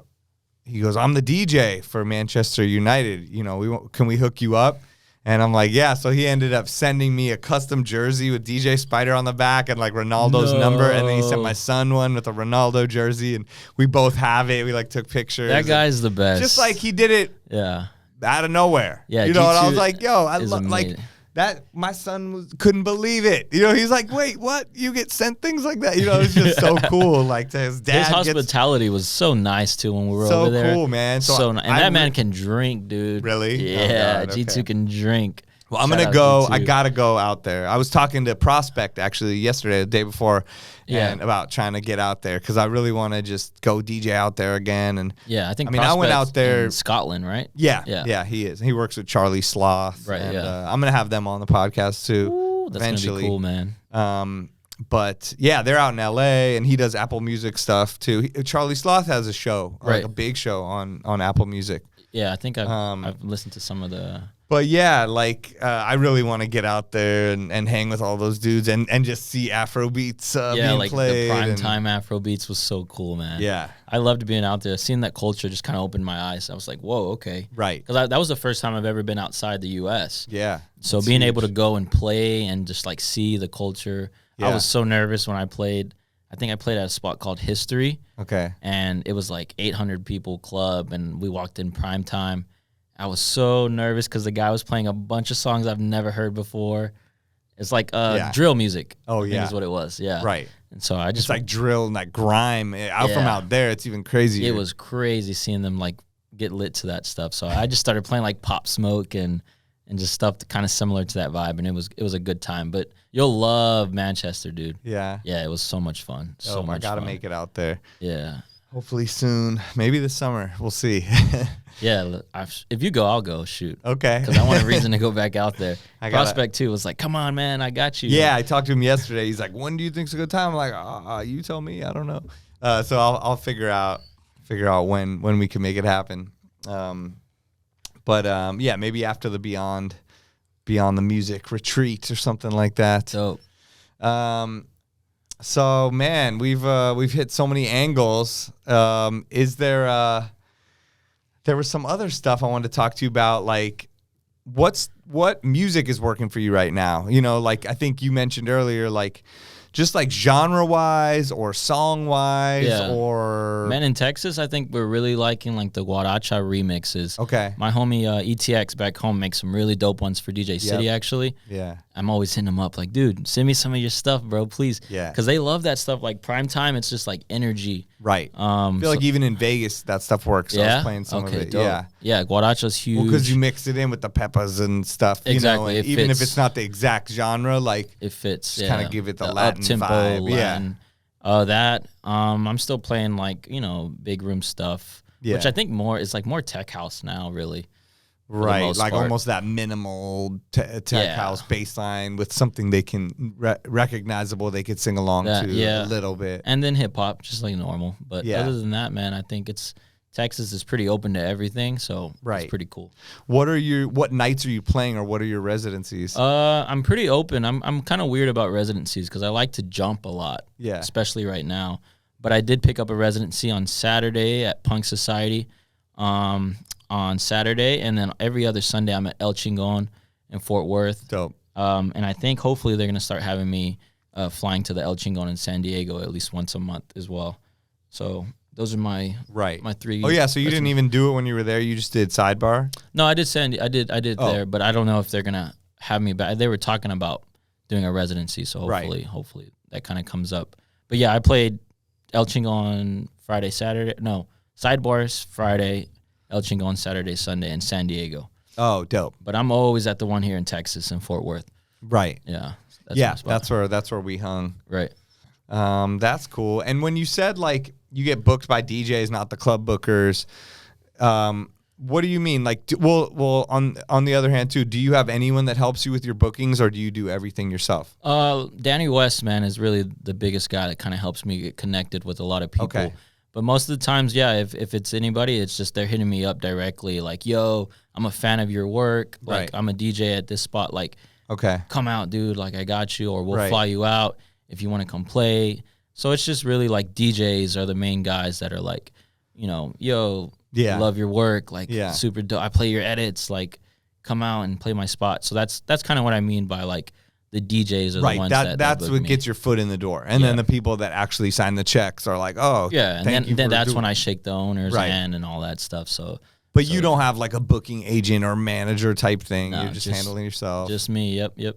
the DJ for Manchester United. You know, can we hook you up? And I'm like, yeah. So he ended up sending me a custom jersey with DJ Spider on the back and like Ronaldo's number. And then he sent my son one with a Ronaldo jersey. And we both have it. We like took pictures. That guy's the best. Just like he did it out of nowhere. Yeah. You know, and I was like, yo, I love like that. My son couldn't believe it. You know, he's like, wait, what? You get sent things like that? You know, it's just so cool. Like his dad. His hospitality was so nice too when we were over there. So cool, man. So and that man can drink, dude. Really? Yeah, oh, God, G2 can drink. Well, I'm going to go. I got to go out there. I was talking to Prospect actually yesterday, the day before, and about trying to get out there because I really want to just go DJ out there again. And I think I went out there in Scotland, right? Yeah, he is. He works with Charlie Sloth. Right, and, I'm going to have them on the podcast too. Ooh, that's eventually. Gonna be cool, man. But yeah, they're out in LA and he does Apple Music stuff too. Charlie Sloth has a show, like a big show on Apple Music. Yeah, I think I've listened to some of the. But yeah, like I really want to get out there and hang with all those dudes and just see Afrobeats being played. The primetime Afrobeats was so cool, man. Yeah. I loved being out there. Seeing that culture just kind of opened my eyes. I was like, whoa, okay. Right. Because that was the first time I've ever been outside the U.S. Yeah. So being able to go and play and just like see the culture. Yeah. I was so nervous when I played. I think I played at a spot called History. Okay. And it was like 800 people club and we walked in prime time. I was so nervous because the guy was playing a bunch of songs I've never heard before. It's like drill music. Oh, yeah. Is what it was. Yeah. Right. And so I just... It's like drill and like grime. From out there, it's even crazier. It was crazy seeing them like get lit to that stuff. So I just started playing like Pop Smoke and just stuff kind of similar to that vibe. And it was a good time. But you'll love Manchester, dude. Yeah. Yeah, it was so much fun. So much I gotta fun. make it out there. Yeah. Hopefully soon. Maybe this summer. We'll see. Yeah, if you go, I'll go. Shoot. Okay. Because I want a reason to go back out there. Prospect too was like, "Come on, man, I got you." Yeah, I talked to him yesterday. He's like, "When do you think's a good time?" I'm like, "You tell me. I don't know." So I'll figure out when we can make it happen. Yeah, maybe after the Beyond the Music retreat or something like that. Dope. So man, we've hit so many angles. Is there there was some other stuff I wanted to talk to you about, like what music is working for you right now? You know, like I think you mentioned earlier, like just like genre wise or song wise or Man, in Texas, I think we're really liking like the guaracha remixes. Okay. My homie ETX back home makes some really dope ones for DJ City actually. Yeah. I'm always hitting him up like, dude, send me some of your stuff, bro, please. Yeah. Because they love that stuff. Like prime time, it's just like energy. Right. I feel like even in Vegas that stuff works. So I was playing some of it. Dope. Yeah. Yeah, guaracha's huge. Well, because you mix it in with the peppers and stuff. Exactly. You know, even if it's not the exact genre, like it fits. Just kind of give it the Latin up-tempo vibe. Latin. I'm still playing like, you know, big room stuff, which I think more is like more tech house now, really. Right, like almost that minimal tech house bass line with something they can recognizable they could sing along to a little bit. And then hip hop, just like normal. But other than that, man, I think Texas is pretty open to everything, so it's pretty cool. What nights are you playing, or what are your residencies? I'm pretty open. I'm kind of weird about residencies because I like to jump a lot, especially right now. But I did pick up a residency on Saturday at Punk Society. On Saturday, and then every other Sunday I'm at El Chingon in Fort Worth. Dope. And I think hopefully they're gonna start having me flying to the El Chingon in San Diego at least once a month as well. So those are my three. Oh yeah, so you didn't even do it when you were there. You just did Sidebar. No, I did there, but I don't know if they're gonna have me back. They were talking about doing a residency, so hopefully that kind of comes up. But yeah, I played El Chingon Friday, Saturday. No, Sidebars Friday. El Chingon Saturday, Sunday in San Diego. Oh, dope. But I'm always at the one here in Texas in Fort Worth. Right. Yeah. That's where we hung. Right. That's cool. And when you said like you get booked by DJs, not the club bookers, what do you mean? Like, well, on the other hand too, do you have anyone that helps you with your bookings, or do you do everything yourself? Danny West, man, is really the biggest guy that kind of helps me get connected with a lot of people. Okay. But most of the times, if it's anybody, it's just they're hitting me up directly, like, yo, I'm a fan of your work. Like, I'm a DJ at this spot. Like, come out, dude. Like, I got you. Or we'll fly you out if you want to come play. So it's just really like DJs are the main guys that are like, you know, yo, love your work. Like, super dope. I play your edits. Like, come out and play my spot. So that's kind of what I mean by like, the DJs are the ones that's what gets your foot in the door, and then the people that actually sign the checks are like, oh, and then that's when I shake the owner's hand and all that stuff. But you don't have like a booking agent or manager type thing. No, you're just handling yourself. Just me. Yep.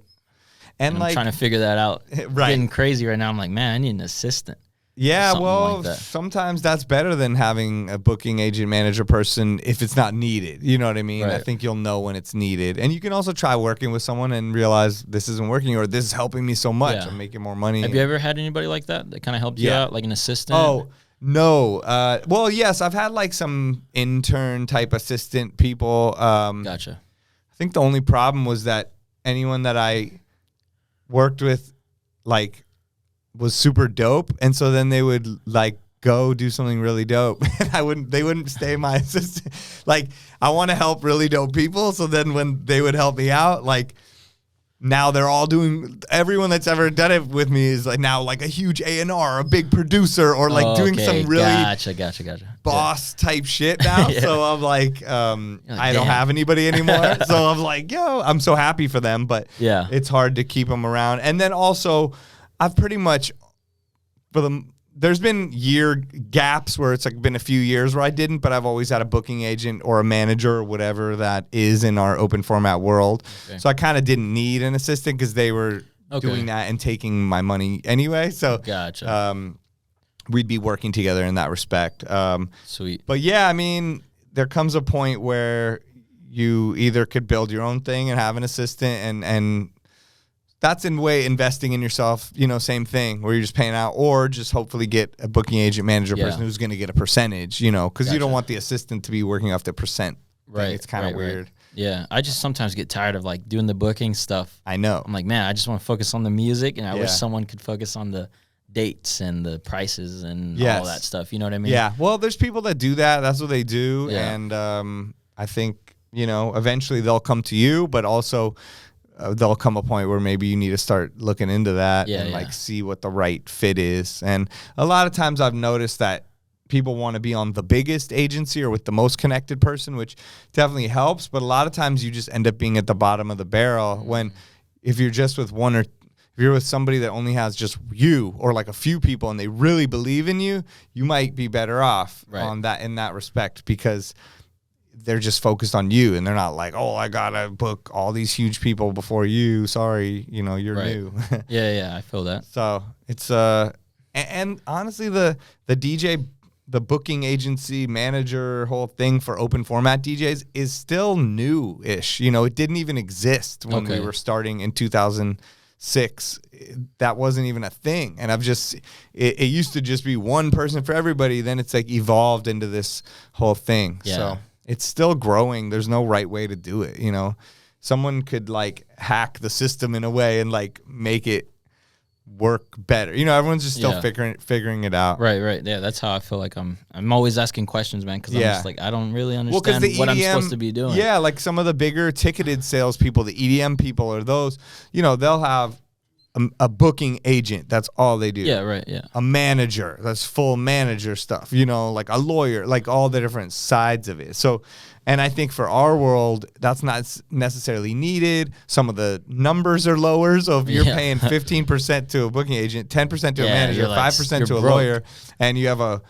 And like I'm trying to figure that out. Getting crazy right now. I'm like, man, I need an assistant. Yeah, well, sometimes that's better than having a booking agent manager person if it's not needed. You know what I mean? I think you'll know when it's needed. And you can also try working with someone and realize this isn't working, or this is helping me so much. I'm making more money. Have you ever had anybody like that kind of helped you out, like an assistant? Oh, no. Well, yes, I've had like some intern type assistant people. Gotcha. I think the only problem was that anyone that I worked with, like, was super dope, and so then they would like go do something really dope, and they wouldn't stay my assistant. Like, I want to help really dope people, so then when they would help me out, like, now they're all everyone that's ever done it with me is like now like a huge A&R, a big producer, or like doing some really gotcha boss type shit now. So I'm like, I don't have anybody anymore. So I'm like, yo, I'm so happy for them, but it's hard to keep them around. And then also, I've pretty much, there's been year gaps where it's like been a few years where I didn't, but I've always had a booking agent or a manager or whatever that is in our open format world. Okay. So I kind of didn't need an assistant because they were doing that and taking my money anyway. So we'd be working together in that respect. Sweet. But yeah, I mean, there comes a point where you either could build your own thing and have an assistant, and that's in a way investing in yourself, you know, same thing where you're just paying out, or just hopefully get a booking agent manager person who's going to get a percentage, you know, because you don't want the assistant to be working off the percent. Right. It's kind of weird. Yeah. I just sometimes get tired of like doing the booking stuff. I know. I'm like, man, I just want to focus on the music, and I wish someone could focus on the dates and the prices and all that stuff. You know what I mean? Yeah. Well, there's people that do that. That's what they do. Yeah. And I think, you know, eventually they'll come to you, but also there'll come a point where maybe you need to start looking into that and like see what the right fit is. And a lot of times I've noticed that people want to be on the biggest agency or with the most connected person, which definitely helps. But a lot of times you just end up being at the bottom of the barrel when if you're just with one, or if you're with somebody that only has just you or like a few people and they really believe in you, you might be better off on that, in that respect, because they're just focused on you and they're not like, oh, I gotta book all these huge people before you. Sorry, you know, you're new. Yeah, I feel that. So it's and honestly, the DJ, the booking agency manager whole thing for open format DJs is still new-ish. You know, it didn't even exist when we were starting in 2006. That wasn't even a thing. And it used to just be one person for everybody. Then it's like evolved into this whole thing. Yeah. So it's still growing. There's no right way to do it. You know, someone could like hack the system in a way and like make it work better. You know, everyone's just still figuring it out. Right. Yeah, that's how I feel like I'm always asking questions, man, because I'm just like, I don't really understand what I'm supposed to be doing. Yeah, like some of the bigger ticketed salespeople, the EDM people, or those, you know, they'll have a booking agent. That's all they do. Yeah, right, yeah. A manager. That's full manager stuff. You know, like a lawyer, like all the different sides of it. So, and I think for our world, that's not necessarily needed. Some of the numbers are lower. So if you're paying 15% to a booking agent, 10% to a manager, 5% to a lawyer, and you have a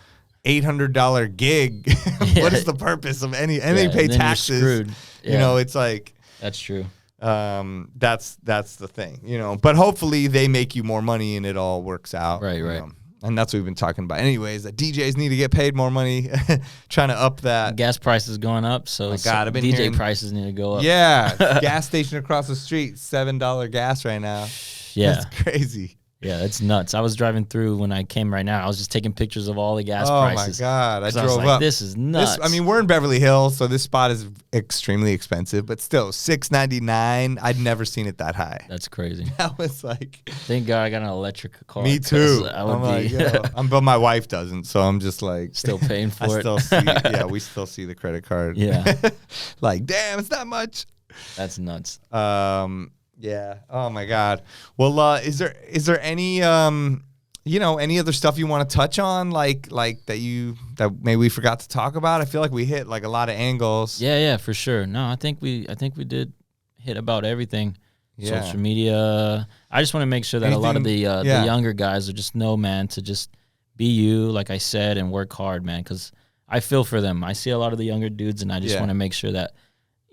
$800 gig, what is the purpose of any? And they pay taxes. You know, it's like, that's true. That's the thing, you know, but hopefully they make you more money and it all works out. Right. And that's what we've been talking about. Anyways, that DJs need to get paid more money, trying to up that. Gas prices going up, so DJ prices need to go up. Yeah, gas station across the street, $7 gas right now. Yeah. That's crazy. Yeah, it's nuts. I was driving through when I came right now. I was just taking pictures of all the gas prices. Oh, my God. I drove up. This is nuts. I mean, we're in Beverly Hills, so this spot is extremely expensive, but still, $6.99. I'd never seen it that high. That's crazy. That was like... Thank God I got an electric car. Me too. But my wife doesn't, so I'm just like... Still paying for it. We still see the credit card. Yeah. Like, damn, it's that much. That's nuts. Yeah. Oh my God. Well, is there any any other stuff you want to touch on, like that maybe we forgot to talk about? I feel like we hit like a lot of angles. Yeah, for sure. No, I think we did hit about everything. Yeah. Social media. I just want to make sure that a lot of the younger guys are just know, man, to just be you, like I said, and work hard, man, because I feel for them. I see a lot of the younger dudes, and I just want to make sure that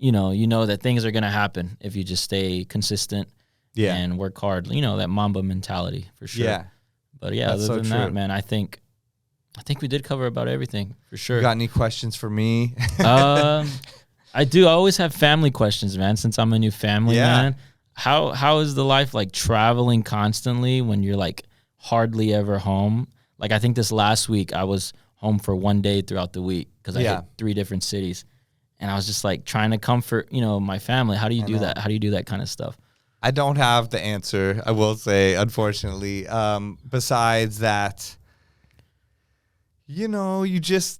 you know that things are going to happen if you just stay consistent and work hard. You know, that Mamba mentality for sure. Yeah. But yeah, other than that, man, I think we did cover about everything for sure. You got any questions for me? I do. I always have family questions, man, since I'm a new family man. How is the life like traveling constantly when you're like hardly ever home? Like I think this last week I was home for one day throughout the week because I hit 3 different cities. And I was just like trying to comfort, my family. How do you do that? How do you do that kind of stuff? I don't have the answer, I will say, unfortunately. Besides that, you just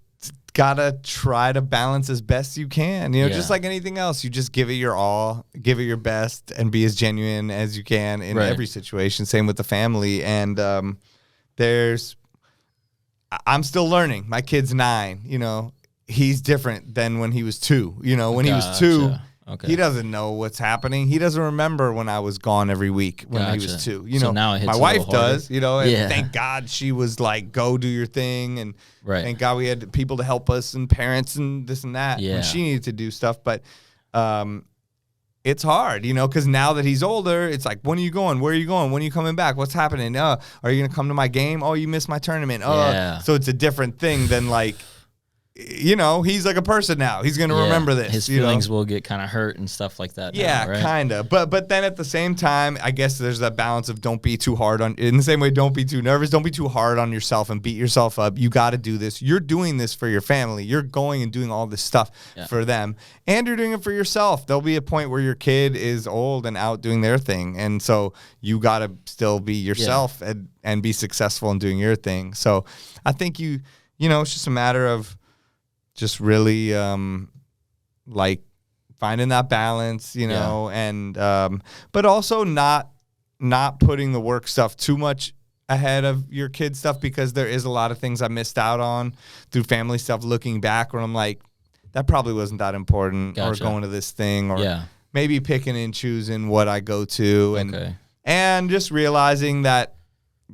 gotta try to balance as best you can. Just like anything else, you just give it your all, give it your best, and be as genuine as you can in every situation. Same with the family. And I'm still learning. My kid's 9, he's different than when he was 2. When he was 2, he doesn't know what's happening. He doesn't remember when I was gone every week when he was 2. So now it hits my wife does, and thank God she was like, go do your thing. And thank God we had people to help us and parents and this and that when she needed to do stuff. But it's hard, because now that he's older, it's like, when are you going? Where are you going? When are you coming back? What's happening? Are you going to come to my game? Oh, you missed my tournament. So it's a different thing than like, he's like a person now. He's going to remember this. His feelings will get kind of hurt and stuff like that. Yeah, kind of. But then at the same time, I guess there's that balance of don't be too hard in the same way, don't be too nervous. Don't be too hard on yourself and beat yourself up. You got to do this. You're doing this for your family. You're going and doing all this stuff for them. And you're doing it for yourself. There'll be a point where your kid is old and out doing their thing. And so you got to still be yourself and be successful in doing your thing. So I think it's just a matter of just really like finding that balance, you know, and but also not putting the work stuff too much ahead of your kid stuff, because there is a lot of things I missed out on through family stuff looking back, where I'm like, that probably wasn't that important, or going to this thing, or maybe picking and choosing what I go to, and just realizing that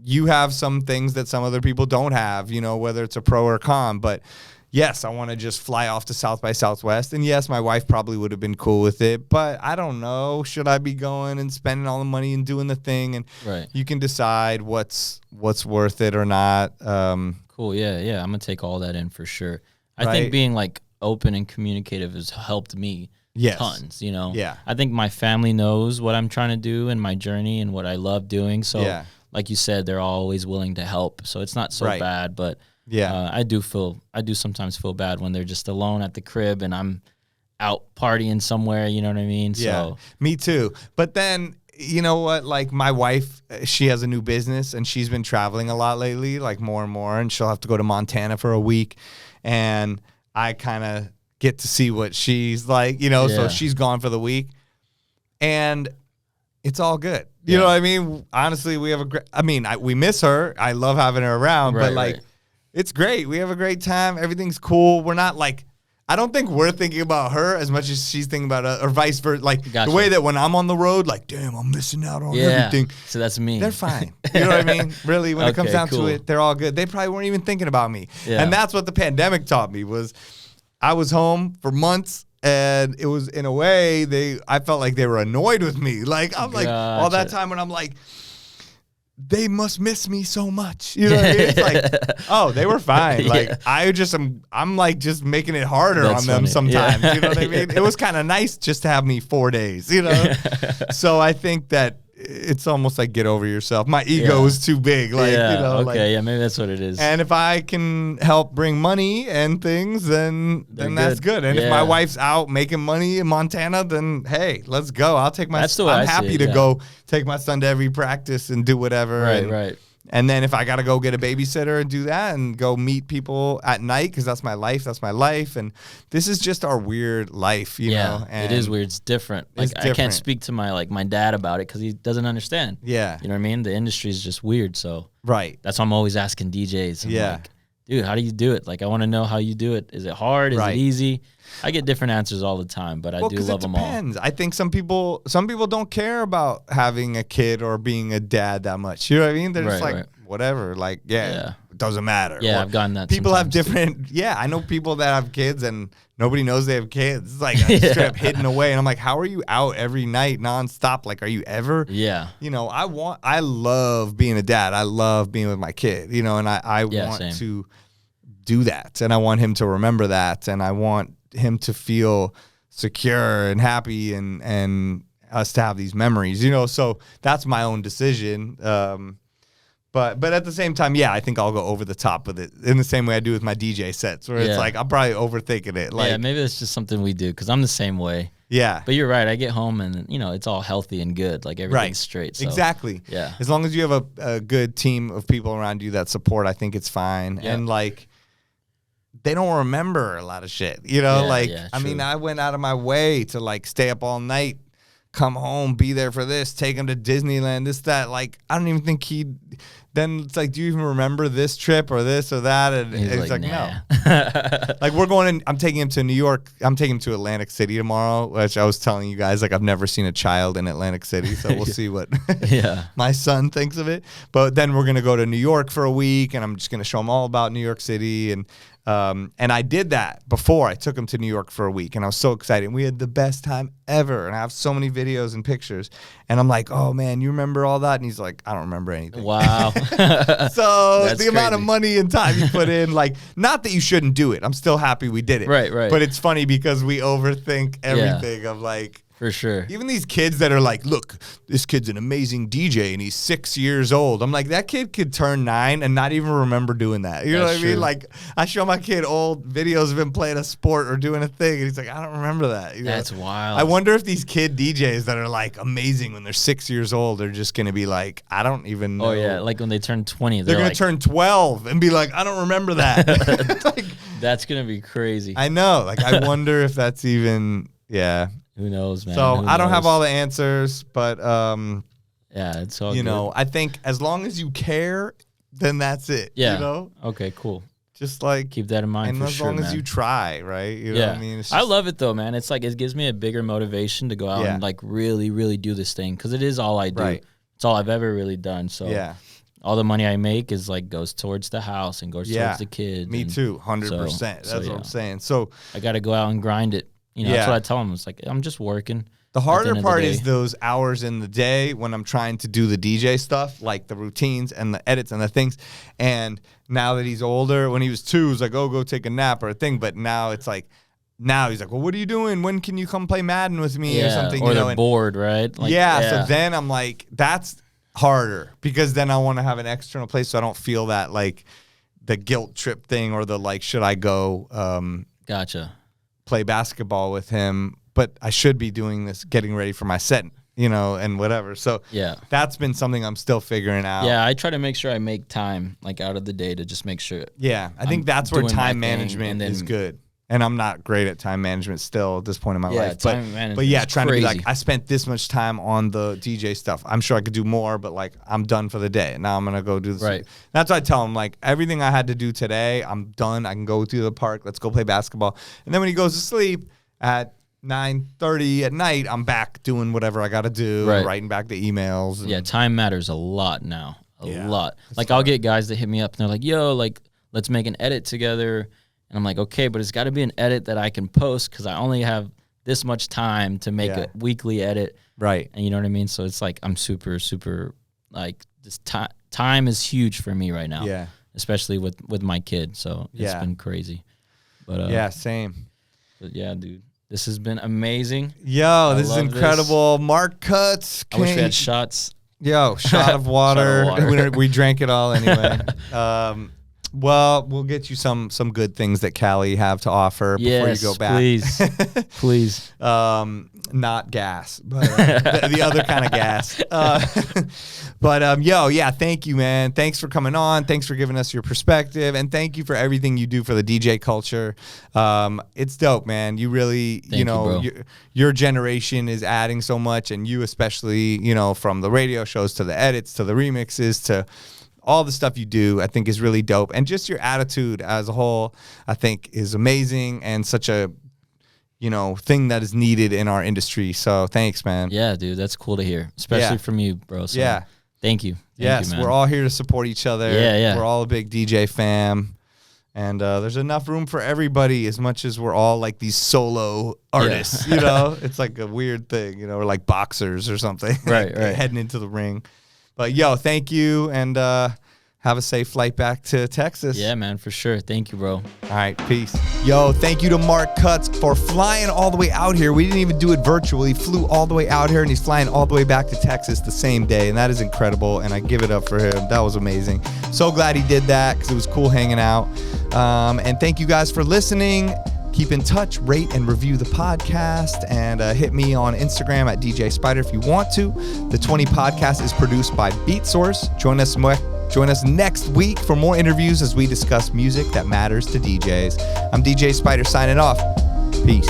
you have some things that some other people don't have, you know, whether it's a pro or con. But yes, I want to just fly off to South by Southwest. And yes, my wife probably would have been cool with it, but I don't know. Should I be going and spending all the money and doing the thing? And you can decide what's worth it or not. Cool. Yeah. I'm going to take all that in for sure. I think being like open and communicative has helped me tons, you know? Yeah. I think my family knows what I'm trying to do in my journey and what I love doing. So like you said, they're always willing to help. So it's not so bad, but I do sometimes feel bad when they're just alone at the crib and I'm out partying somewhere, you know what I mean? So me too. But then, you know what, like my wife, she has a new business and she's been traveling a lot lately, like more and more, and she'll have to go to Montana for a week. And I kind of get to see what she's like, you know, so she's gone for the week and it's all good. You know what I mean? Honestly, we have we miss her. I love having her around, but like, it's great. We have a great time. Everything's cool. We're not like, I don't think we're thinking about her as much as she's thinking about us, or vice versa. Like the way that when I'm on the road, like, damn, I'm missing out on everything. So that's me. They're fine. You know what I mean? Really, when it comes down to it, they're all good. They probably weren't even thinking about me. Yeah. And that's what the pandemic taught me, was I was home for months. And it was, in a way, I felt like they were annoyed with me. Like, I'm like, all that time when I'm like, they must miss me so much. You know what I mean? It's like, oh, they were fine. Like, I'm like just making it harder on them sometimes. You know what I mean? It was kind of nice just to have me 4 days, you know? So I think that it's almost like get over yourself. My ego is too big. Like, you know, maybe that's what it is. And if I can help bring money and things, then that's good. And if my wife's out making money in Montana, then hey, let's go. I'll take my son. I'm happy to go take my son to every practice and do whatever. Right. And then if I got to go get a babysitter and do that and go meet people at night, because that's my life. And this is just our weird life, you know? And it is weird. It's different. Like, I can't speak to my dad about it because he doesn't understand. Yeah. You know what I mean? The industry is just weird. So that's why I'm always asking DJs. I'm like, dude, how do you do it? Like, I want to know how you do it. Is it hard? Is it easy? I get different answers all the time, but I do love them all. I think some people don't care about having a kid or being a dad that much. You know what I mean? They're just like, whatever. Like, it doesn't matter. Yeah, I've gotten that. People have different. Yeah, I know people that have kids and nobody knows they have kids. It's like straight up hidden away, and I'm like, how are you out every night nonstop? Like, are you ever? Yeah. You know, I love being a dad. I love being with my kid. You know, and I want to do that, and I want him to remember that, and I want him to feel secure and happy, and us to have these memories, you know. So that's my own decision. But at the same time, I think I'll go over the top with it in the same way I do with my DJ sets, where it's like I'm probably overthinking it. Like, maybe that's just something we do because I'm the same way. Yeah. But you're right. I get home and, you know, it's all healthy and good. Like, everything's straight. So. Exactly. Yeah. As long as you have a good team of people around you that support, I think it's fine. Yeah. And like, they don't remember a lot of shit, you know? I mean, I went out of my way to like stay up all night, come home, be there for this, take him to Disneyland, this, that. Like, I don't even think then it's like, do you even remember this trip or this or that? And it's like nah. No. Like, we're going I'm taking him to New York. I'm taking him to Atlantic City tomorrow, which I was telling you guys, like, I've never seen a child in Atlantic City. So we'll see what my son thinks of it. But then we're going to go to New York for a week, and I'm just going to show him all about New York City. And I did that before I took him to New York for a week, and I was so excited. We had the best time ever, and I have so many videos and pictures. And I'm like, oh man, you remember all that? And he's like, I don't remember anything. Wow. So the amount of money and time you put in, like, not that you shouldn't do it. I'm still happy we did it. Right. But it's funny because we overthink everything of like, for sure. Even these kids that are like, look, this kid's an amazing DJ and he's 6 years old. I'm like, that kid could turn 9 and not even remember doing that. You know what I mean? Like, I show my kid old videos of him playing a sport or doing a thing, and he's like, I don't remember that. You know? That's wild. I wonder if these kid DJs that are like amazing when they're 6 years old are just going to be like, I don't even know. Oh, yeah. Like when they turn 20. They're going to turn 12 and be like, I don't remember that. Like, that's going to be crazy. I know. Like, I wonder if that's even Yeah. Who knows, man? So Who I don't knows? have all the answers, but Yeah, it's all you good. know, I think as long as you care, then that's it. Yeah. You know? Okay, cool. Just like Keep that in mind and for as sure, long as man. you try, right? You know Yeah. what I mean? It's I just- love it though, man. It's like it gives me a bigger motivation to go out Yeah. and like really, really do this thing because it is all I do. Right. It's all I've ever really done. So Yeah. all the money I make is like goes towards the house and goes Yeah. towards the kids. Me and too, 100%. That's so, what yeah. I'm saying. So I got to go out and grind it. You know, that's Yeah. what I tell them. It's like I'm just working. the at the harder end of the part day. is those hours in the day when I'm trying to do the DJ stuff, like the routines and the edits and the things. And now that he's older, when he was 2, it was like, oh, go take a nap or a thing. But now it's like, now he's like, well, what are you doing? When can you come play Madden with me or something? Or you know? they're And bored, right? Like, So then I'm like, that's harder because then I want to have an external place so I don't feel that like the guilt trip thing or the like, should I go Gotcha. play basketball with him? But I should be doing this, getting ready for my set, you know, and whatever. So Yeah. that's been something I'm still figuring out. Yeah, I try to make sure I make time like out of the day to just make sure. Yeah, I think I'm that's where doing my time thing, management and then- is good. And I'm not great at time management still at this point in my Yeah, life. time management but yeah, is trying to be like, crazy. I spent this much time on the DJ stuff. I'm sure I could do more, but like I'm done for the day. Now I'm gonna go do this. Right. That's what I tell him. Like everything I had to do today, I'm done. I can go to the park. Let's go play basketball. And then when he goes to sleep at 9:30 at night, I'm back doing whatever I got to do, Right. writing back the emails. And Yeah, time matters a lot now. A Yeah, lot. it's Like I'll get guys that hit me up and they're like, "Yo, like let's make an edit together." And I'm like, "Okay, but it's got to be an edit that I can post cuz I only have this much time to make Yeah. a weekly edit." Right. And you know what I mean? So it's like I'm super like this time is huge for me right now. Yeah. Especially with my kid. So it's Yeah. been crazy. But Yeah. Same. but yeah, dude. This has been amazing. Yo, this is love this. incredible. Mark Cutz. I wish we Kane- had shots. Yo, shot of water. water. we drank it all anyway. Well, we'll get you some good things that Cali have to offer before you go back. Please. Please. Not gas, but the other kind of gas. Yo, yeah, thank you, man. Thanks for coming on. Thanks for giving us your perspective, and thank you for everything you do for the DJ culture. It's dope, man. You really, Thank you, bro. your generation is adding so much, and you especially, from the radio shows to the edits to the remixes to all the stuff you do, I think is really dope. And just your attitude as a whole, I think is amazing and such a, thing that is needed in our industry. So thanks, man. Yeah, dude, that's cool to hear, especially Yeah. from you, bro. So Yeah. Thank you. Yes, you, man. we're all here to support each other. Yeah. We're all a big DJ fam. And there's enough room for everybody as much as we're all like these solo artists, It's like a weird thing, we're like boxers or something. Right. Heading into the ring. But yo, thank you, and have a safe flight back to Texas. Yeah, man, for sure. Thank you, bro. All right, peace. Yo, thank you to Mark Cutz for flying all the way out here. We didn't even do it virtually. He flew all the way out here, and he's flying all the way back to Texas the same day, and that is incredible, and I give it up for him. That was amazing. So glad he did that because it was cool hanging out. And thank you guys for listening. Keep in touch, rate and review the podcast, and hit me on Instagram at DJ Spider if you want to. The 20 podcast is produced by Beatsource. Join us next week for more interviews as we discuss music that matters to DJs. I'm DJ Spider signing off. Peace.